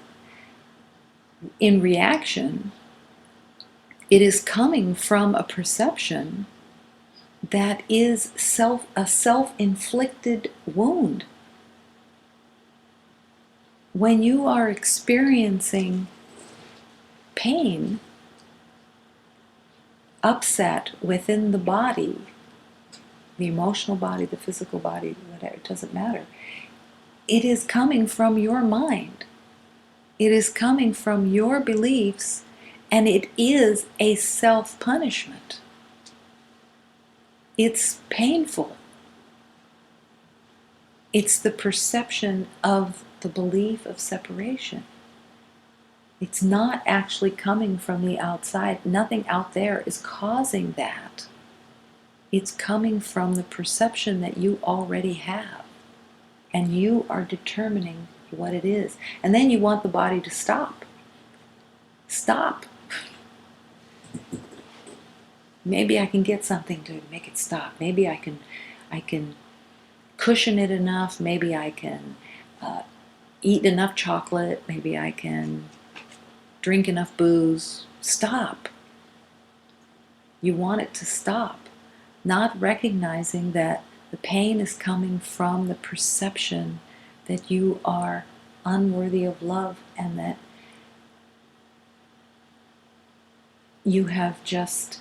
in reaction, it is coming from a perception that is a self-inflicted wound. When you are experiencing pain, upset within the body, the emotional body, the physical body, whatever, it doesn't matter. It is coming from your mind. It is coming from your beliefs, and it is a self-punishment. It's painful. It's the perception of the belief of separation. It's not actually coming from the outside. Nothing out there is causing that. It's coming from the perception that you already have. And you are determining what it is. And then you want the body to stop. Stop. Maybe I can get something to make it stop. Maybe I can cushion it enough. Maybe I can eat enough chocolate. Maybe I can drink enough booze. Stop. You want it to stop. Not recognizing that the pain is coming from the perception that you are unworthy of love, and that you have just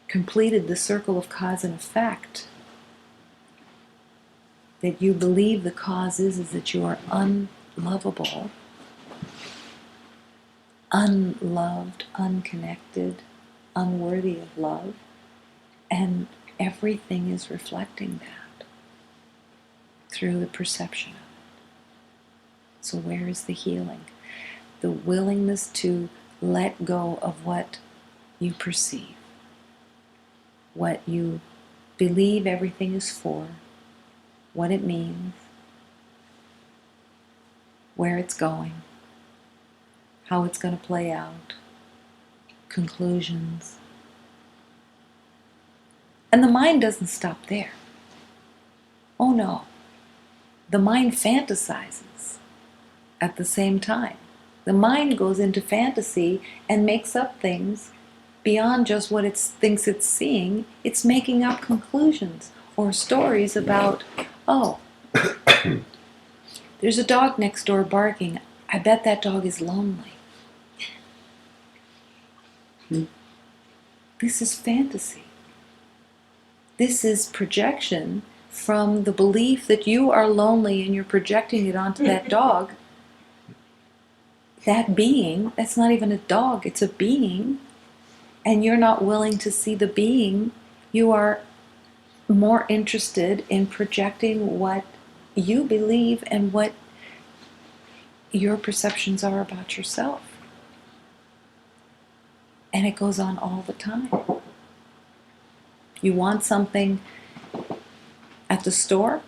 completed the circle of cause and effect. That you believe the cause is that you are unlovable. unloved, unconnected, unworthy of love, and everything is reflecting that through the perception of it. So where is the healing? The willingness to let go of what you perceive, what you believe everything is for, what it means, where it's going, how it's going to play out, conclusions. And the mind doesn't stop there. Oh no, the mind fantasizes at the same time. The mind goes into fantasy and makes up things beyond just what it thinks it's seeing. It's making up conclusions or stories about, oh, there's a dog next door barking. I bet that dog is lonely. This is fantasy. This is projection from the belief that you are lonely and you're projecting it onto that dog. That being, that's not even a dog, it's a being, and you're not willing to see the being. You are more interested in projecting what you believe and what your perceptions are about yourself. And it goes on all the time. You want something at the store,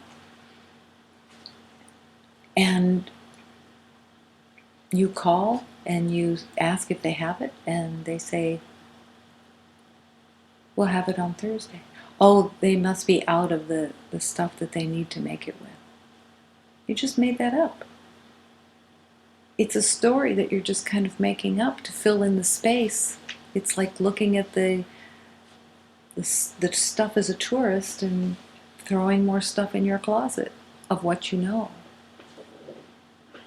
and you call and you ask if they have it, and they say, we'll have it on Thursday. Oh, they must be out of the stuff that they need to make it with. You just made that up. It's a story that you're just kind of making up to fill in the space. It's like looking at the stuff as a tourist and throwing more stuff in your closet of what you know.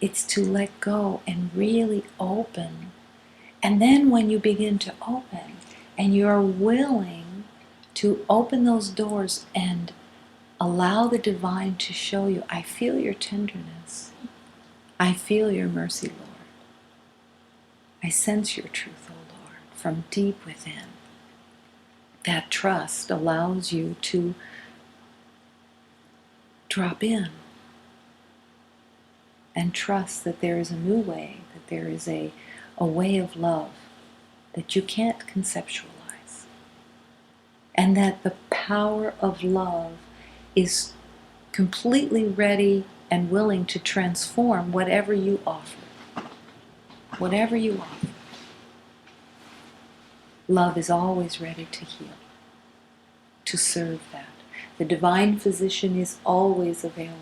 It's to let go and really open. And then when you begin to open and you're willing to open those doors and allow the divine to show you, I feel your tenderness. I feel your mercy, Lord. I sense your truth, O Lord, from deep within. That trust allows you to drop in and trust that there is a new way, that there is a way of love that you can't conceptualize. And that the power of love is completely ready and willing to transform whatever you offer. Whatever you offer. Love is always ready to heal, to serve that. The divine physician is always available.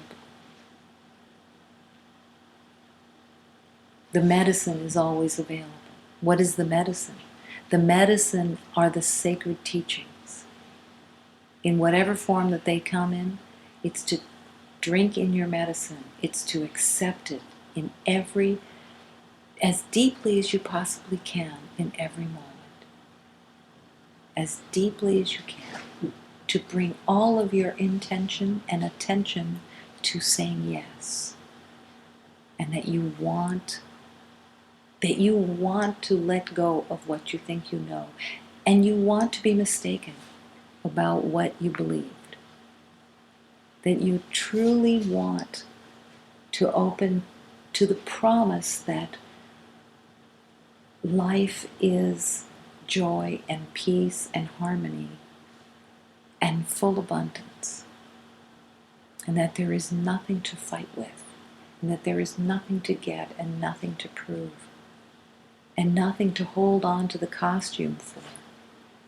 The medicine is always available. What is the medicine? The medicine are the sacred teachings. In whatever form that they come in, it's to drink in your medicine. It's to accept it in as deeply as you possibly can in every moment. As deeply as you can. To bring all of your intention and attention to saying yes. And that you want to let go of what you think you know. And you want to be mistaken about what you believed. That you truly want to open to the promise that life is joy and peace and harmony and full abundance. And that there is nothing to fight with. And that there is nothing to get and nothing to prove. And nothing to hold on to the costume for.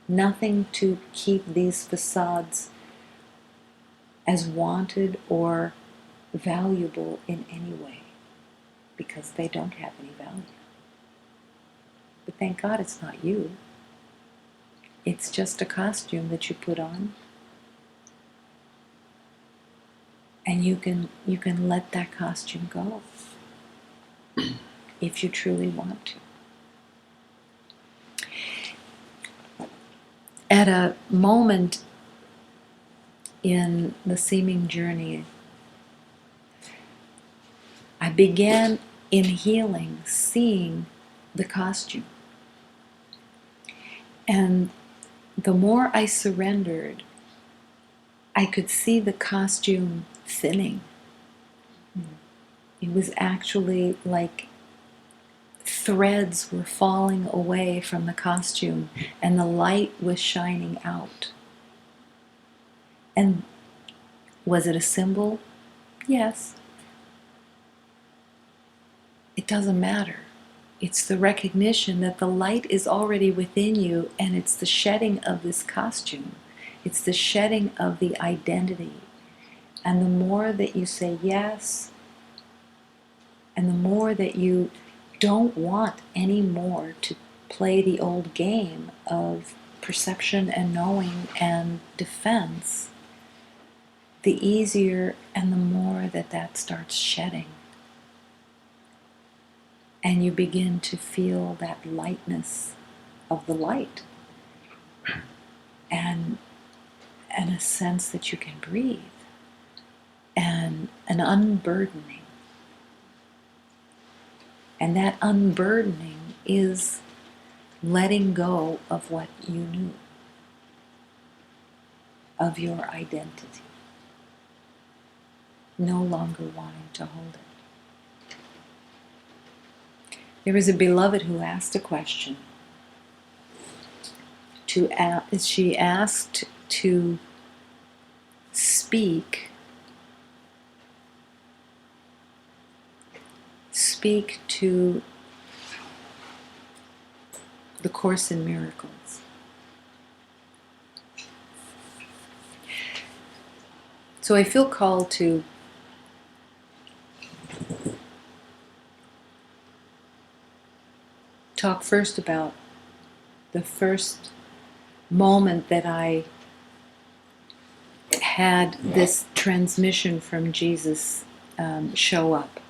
Nothing to keep these facades as wanted or valuable in any way, because they don't have any value. But thank God it's not you. It's just a costume that you put on, and you can let that costume go if you truly want to. At a moment in the seeming journey, I began in healing, seeing the costume. And the more I surrendered, I could see the costume thinning. It was actually like threads were falling away from the costume and the light was shining out. And was it a symbol? Yes. It doesn't matter. It's the recognition that the light is already within you, and it's the shedding of this costume. It's the shedding of the identity. And the more that you say yes, and the more that you don't want anymore to play the old game of perception and knowing and defense, the easier and the more that that starts shedding. And you begin to feel that lightness of the light and a sense that you can breathe and an unburdening. And that unburdening is letting go of what you knew, of your identity, no longer wanting to hold it. There was a beloved who asked a question. She asked to speak to the Course in Miracles. So I feel called to talk first about the first moment that I had this transmission from Jesus show up.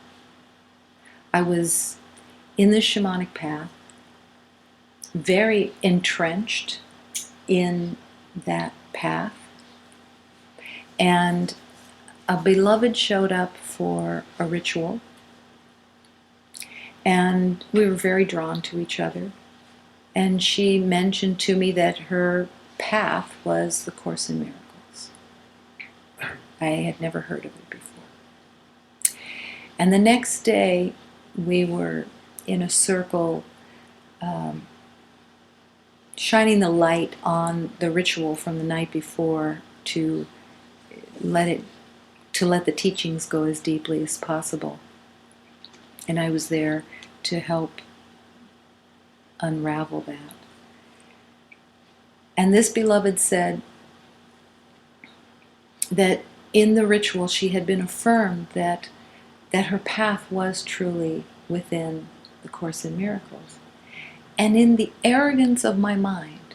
I was in the shamanic path, very entrenched in that path, and a beloved showed up for a ritual, and we were very drawn to each other. And she mentioned to me that her path was the Course in Miracles. I had never heard of it before. And the next day, we were in a circle shining the light on the ritual from the night before to let the teachings go as deeply as possible. And I was there to help unravel that. And this beloved said that in the ritual she had been affirmed that her path was truly within the Course in Miracles. And in the arrogance of my mind,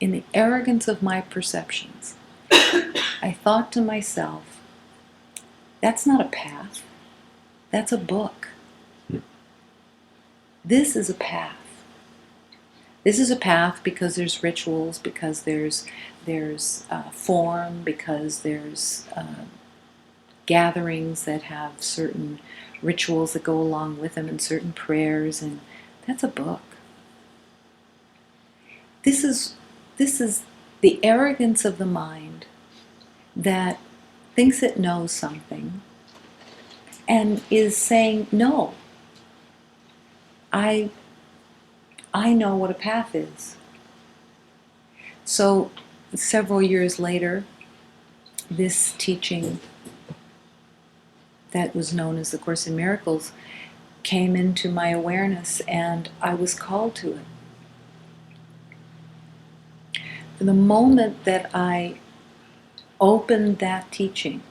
in the arrogance of my perceptions, I thought to myself, that's not a path, that's a book. This is a path. This is a path because there's rituals, because there's form, because there's gatherings that have certain rituals that go along with them and certain prayers, and that's a book. This is the arrogance of the mind that thinks it knows something and is saying, no, I know what a path is. So several years later, this teaching that was known as the Course in Miracles came into my awareness, and I was called to it. The moment that I opened that teaching,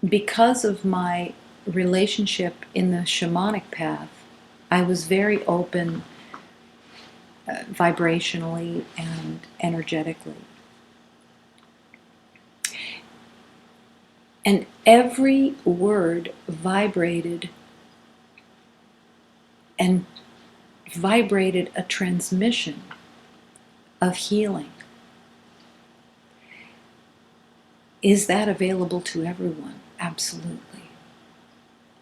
because of my relationship in the shamanic path, I was very open vibrationally and energetically. And every word vibrated a transmission of healing. Is that available to everyone? Absolutely.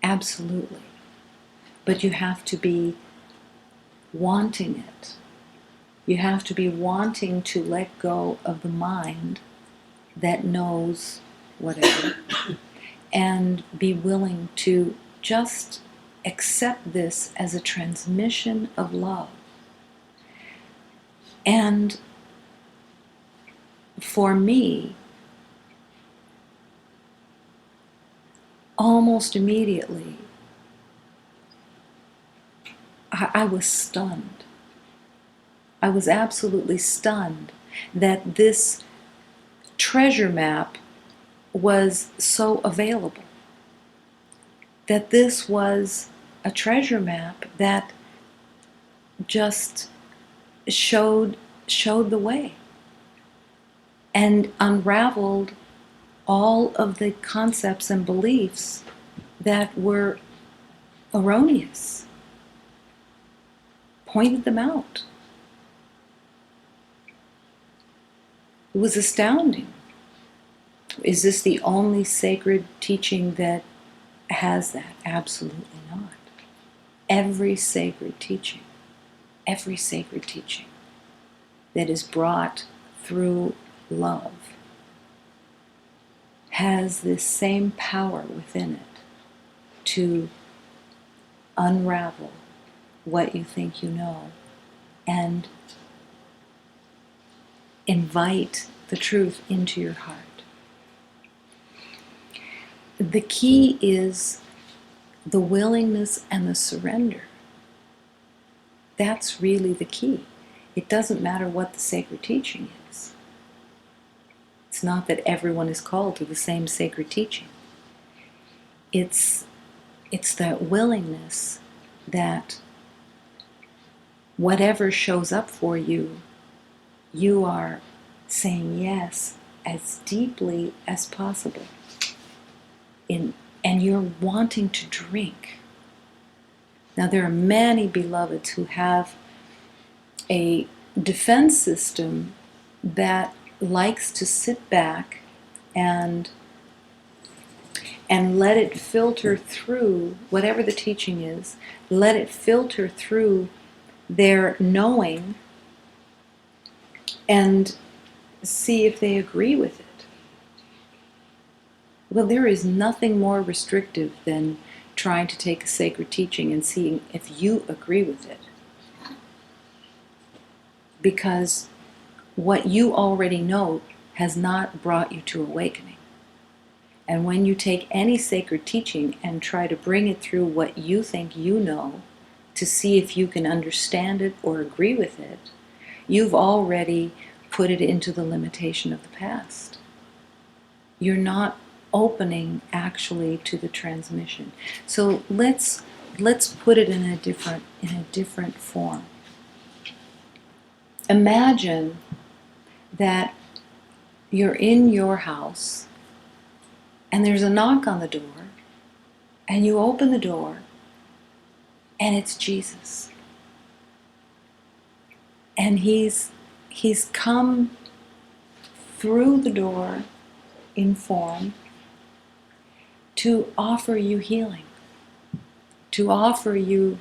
Absolutely. but you have to be wanting it. You have to be wanting to let go of the mind that knows whatever and be willing to just accept this as a transmission of love. And for me, almost immediately, I was stunned. I was absolutely stunned that this treasure map was so available. That this was a treasure map that just showed the way and unraveled all of the concepts and beliefs that were erroneous. Pointed them out. It was astounding. Is this the only sacred teaching that has that? Absolutely not. Every sacred teaching that is brought through love has this same power within it to unravel what you think you know and invite the truth into your heart. The key is the willingness and the surrender. That's really the key. It doesn't matter what the sacred teaching is. It's not that everyone is called to the same sacred teaching. It's that willingness that whatever shows up for you, you are saying yes as deeply as possible. And you're wanting to drink. Now, there are many beloveds who have a defense system that likes to sit back and let it filter through whatever the teaching is, let it filter through their knowing and see if they agree with it. Well, there is nothing more restrictive than trying to take a sacred teaching and seeing if you agree with it. Because what you already know has not brought you to awakening. And when you take any sacred teaching and try to bring it through what you think you know to see if you can understand it or agree with it, you've already put it into the limitation of the past. You're not opening actually to the transmission. So let's put it in a different form. Imagine that you're in your house and there's a knock on the door and you open the door and it's Jesus. And he's come through the door in form to offer you healing, to offer you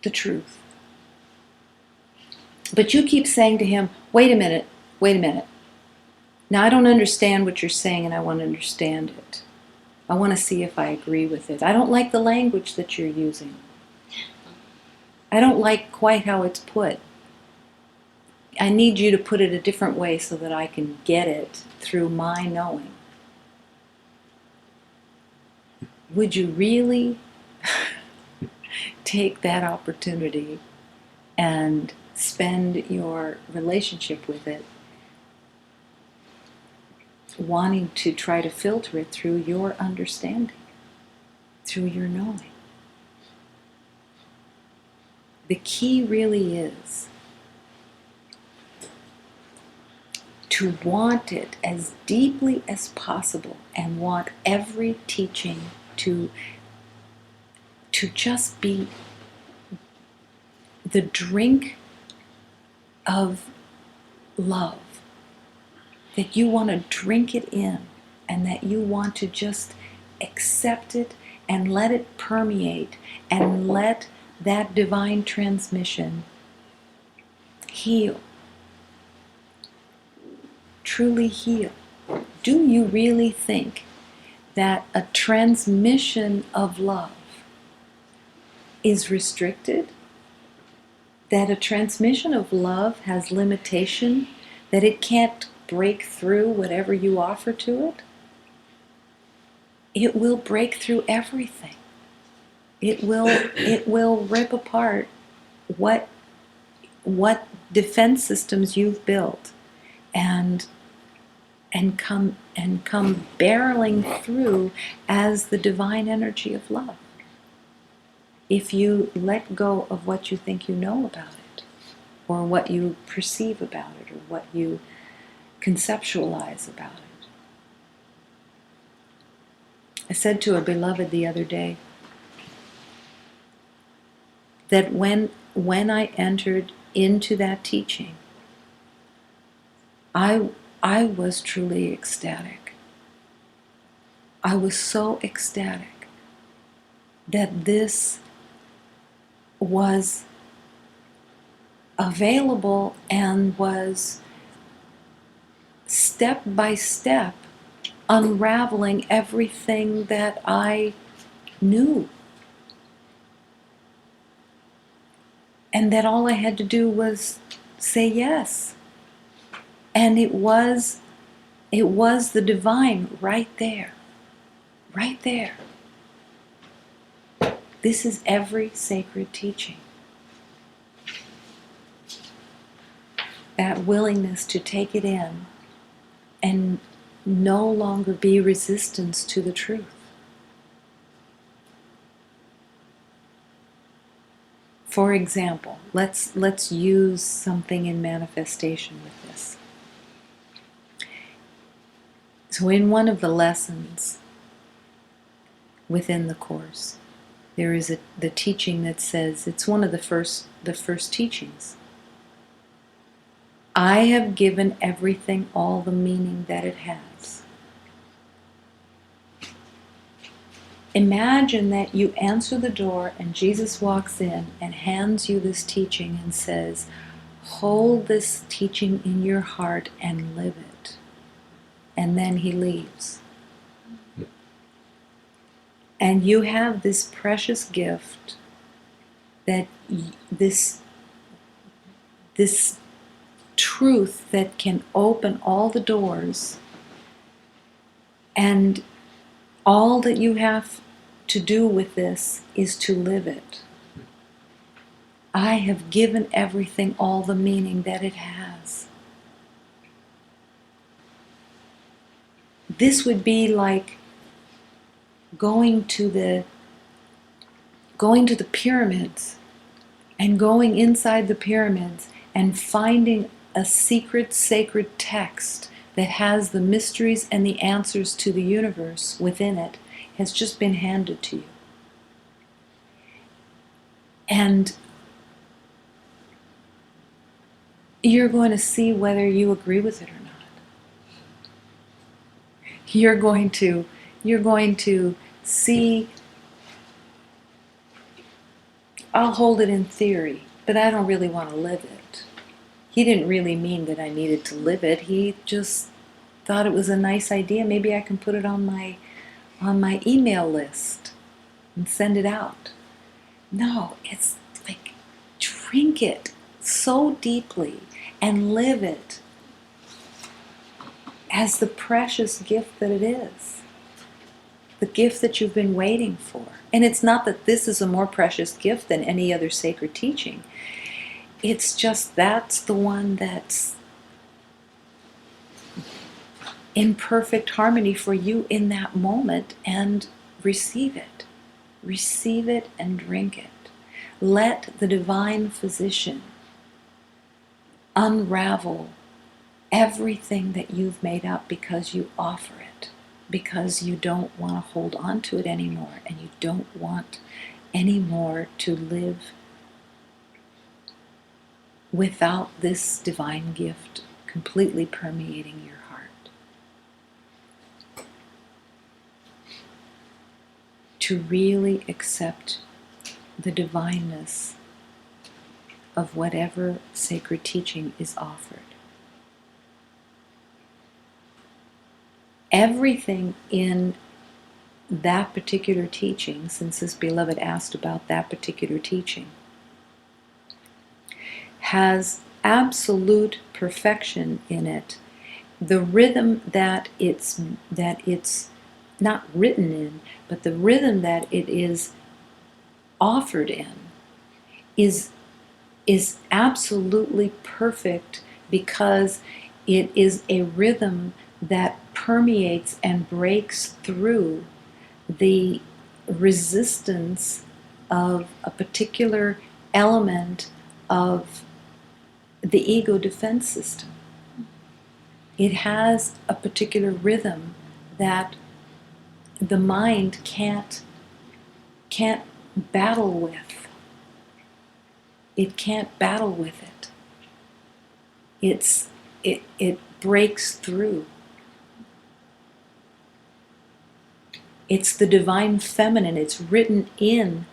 the truth. But you keep saying to him, wait a minute. Now I don't understand what you're saying and I want to understand it. I want to see if I agree with it. I don't like the language that you're using. I don't like quite how it's put. I need you to put it a different way so that I can get it through my knowing. Would you really take that opportunity and spend your relationship with it wanting to try to filter it through your understanding, through your knowing? The key really is to want it as deeply as possible and want every teaching to just be the drink of love, that you want to drink it in and that you want to just accept it and let it permeate, and let that divine transmission heal. Truly heal. Do you really think that a transmission of love is restricted? That a transmission of love has limitation? That it can't break through whatever you offer to it? It will break through everything. It will rip apart what defense systems you've built, and come barreling through as the divine energy of love. If you let go of what you think you know about it, or what you perceive about it, or what you conceptualize about it. I said to a beloved the other day that when I entered into that teaching, I was truly ecstatic. I was so ecstatic that this was available and was step by step unraveling everything that I knew. And that all I had to do was say yes. And it was the divine right there. Right there. This is every sacred teaching. That willingness to take it in and no longer be resistance to the truth. For example, let's use something in manifestation with this. So in one of the lessons within the course, there is the teaching that says, it's one of the first teachings. I have given everything all the meaning that it has. Imagine that you answer the door and Jesus walks in and hands you this teaching and says, hold this teaching in your heart and live it. And then he leaves. And you have this precious gift, that this truth that can open all the doors, and all that you have to do with this is to live it. I have given everything all the meaning that it has. This would be like going to the pyramids and going inside the pyramids and finding a secret sacred text that has the mysteries and the answers to the universe within it, has just been handed to you. And you're going to see whether you agree with it or not. You're going to see, I'll hold it in theory, but I don't really want to live it. He didn't really mean that I needed to live it. He just thought it was a nice idea. Maybe I can put it on my email list and send it out. No, it's like, drink it so deeply and live it as the precious gift that it is. The gift that you've been waiting for. And it's not that this is a more precious gift than any other sacred teaching. It's just that's the one that's in perfect harmony for you in that moment, and receive it. Receive it and drink it. Let the divine physician unravel everything that you've made up because you offer it, because you don't want to hold on to it anymore, and you don't want anymore to live without this divine gift completely permeating your heart. to really accept the divineness of whatever sacred teaching is offered. Everything in that particular teaching, since this beloved asked about that particular teaching, has absolute perfection in it. The rhythm that it's not written in, but the rhythm that it is offered in is absolutely perfect, because it is a rhythm that permeates and breaks through the resistance of a particular element of the ego defense system. It has a particular rhythm that the mind can't battle with. It can't battle with it. It breaks through. It's the divine feminine. It's written in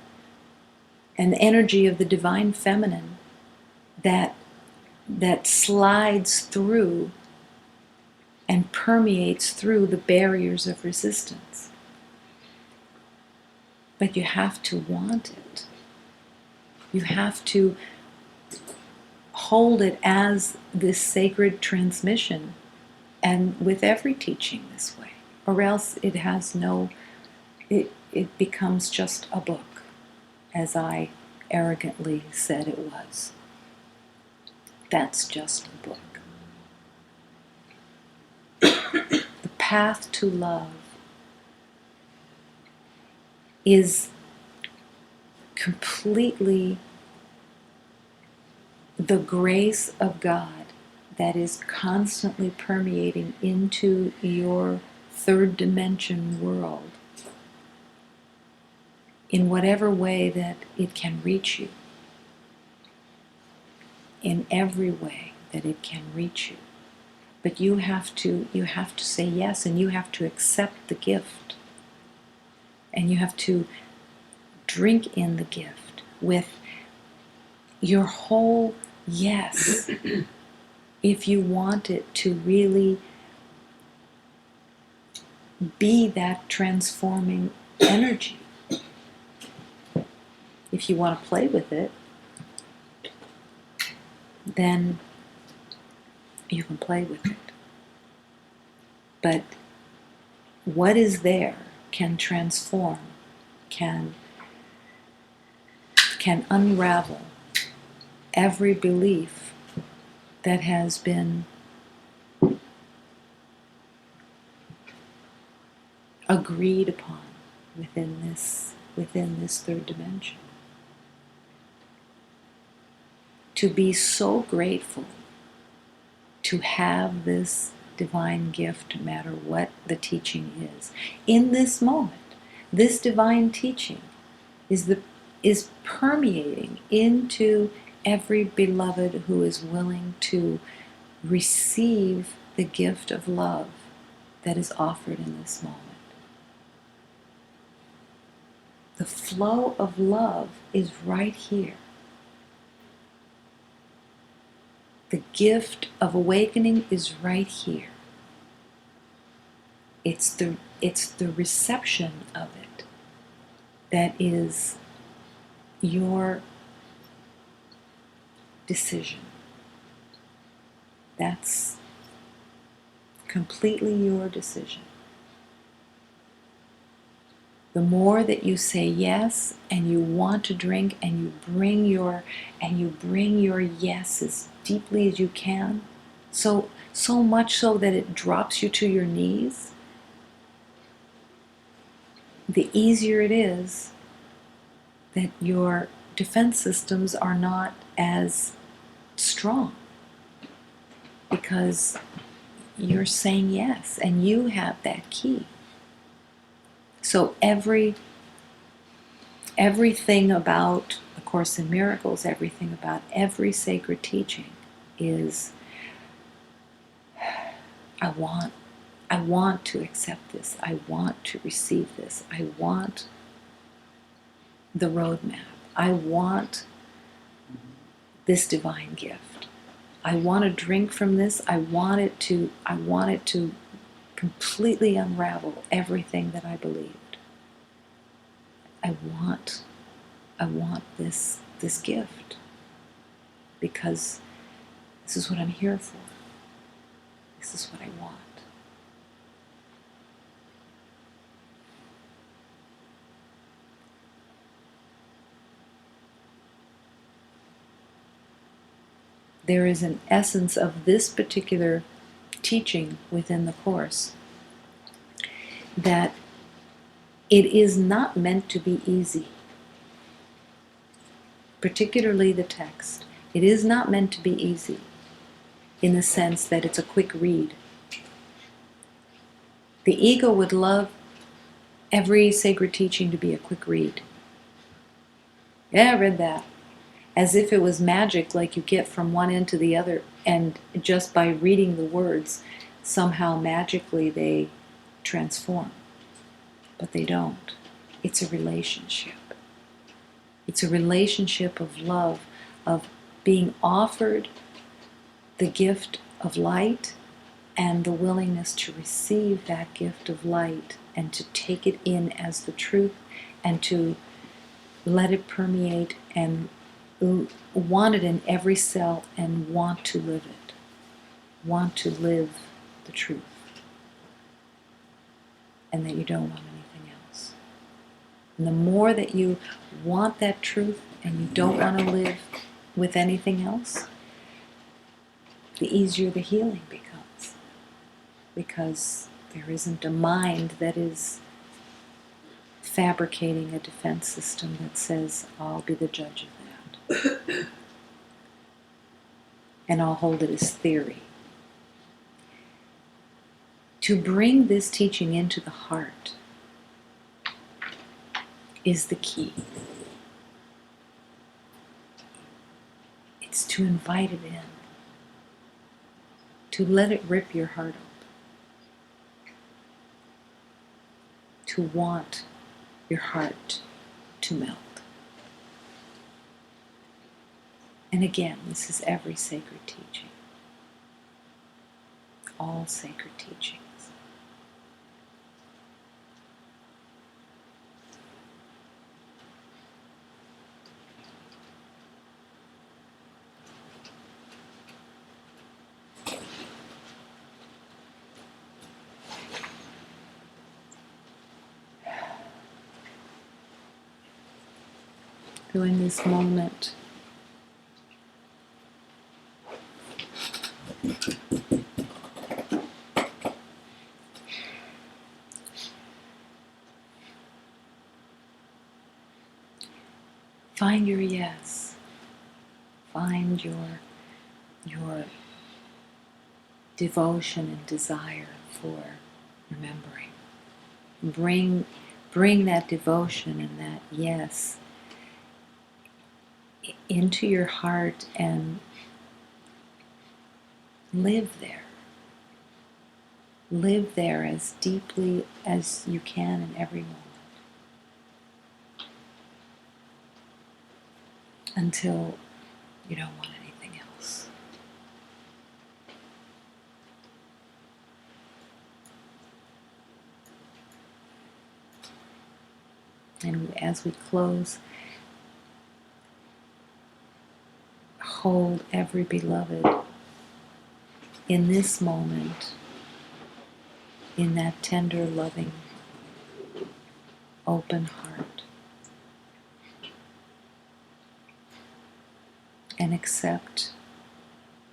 an energy of the divine feminine that slides through and permeates through the barriers of resistance. But you have to want it. You have to hold it as this sacred transmission, and with every teaching this way, or else it has no, it becomes just a book, as I arrogantly said it was. That's just a book. The path to love is completely the grace of God that is constantly permeating into your third dimension world in whatever way that it can reach you, in every way that it can reach you. But you have to say yes, and you have to accept the gift, and you have to drink in the gift with your whole yes, if you want it to really be that transforming energy. If you want to play with it, then you can play with it. But what is there can transform, can unravel every belief that has been agreed upon within this third dimension. To be so grateful to have this divine gift, no matter what the teaching is. In this moment, this divine teaching is permeating into every beloved who is willing to receive the gift of love that is offered in this moment. The flow of love is right here. The gift of awakening is right here. It's the reception of it that is your decision. That's completely your decision. The more that you say yes, and you want to drink, and you bring your yes as deeply as you can, so much so that it drops you to your knees, the easier it is that your defense systems are not as strong, because you're saying yes, and you have that key. So everything about A Course in Miracles, everything about every sacred teaching is, I want to accept this. I want to receive this. I want the roadmap. I want this divine gift. I want to drink from this. I want it to completely unravel everything that I believed. I want this gift because this is what I'm here for. This is what I want. There is an essence of this particular teaching within the Course that it is not meant to be easy. Particularly the text. It is not meant to be easy in the sense that it's a quick read. The ego would love every sacred teaching to be a quick read. Yeah, I read that. As if it was magic, like you get from one end to the other, and just by reading the words, somehow magically they transform. But they don't. It's a relationship. It's a relationship of love, of being offered the gift of light and the willingness to receive that gift of light and to take it in as the truth and to let it permeate and want it in every cell and want to live it. Want to live the truth. And that you don't want anything else. And the more that you want that truth and you don't want to live with anything else, the easier the healing becomes. Because there isn't a mind that is fabricating a defense system that says, I'll be the judge of that. And I'll hold it as theory. To bring this teaching into the heart is the key. It's to invite it in. To let it rip your heart open. To want your heart to melt. And again, this is every sacred teaching. All sacred teachings. So in this moment, find your yes. Find your devotion and desire for remembering. Bring that devotion and that yes into your heart and live there. Live there as deeply as you can in every moment. Until you don't want anything else. And as we close, hold every beloved in this moment, in that tender, loving, open heart. And accept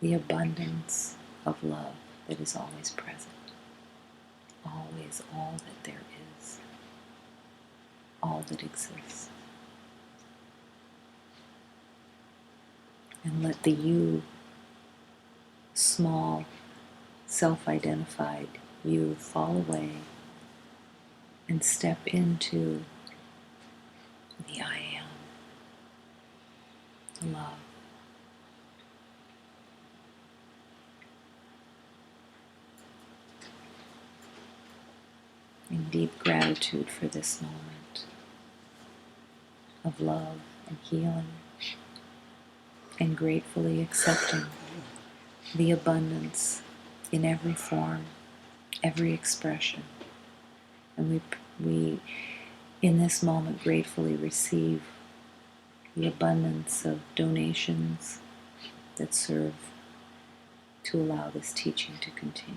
the abundance of love that is always present. Always all that there is. All that exists. And let the you, small, self-identified you, fall away and step into the I am. Love. In deep gratitude for this moment. of love and healing, and gratefully accepting the abundance in every form, every expression. And we in this moment gratefully receive the abundance of donations that serve to allow this teaching to continue,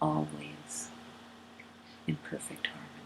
always in perfect harmony.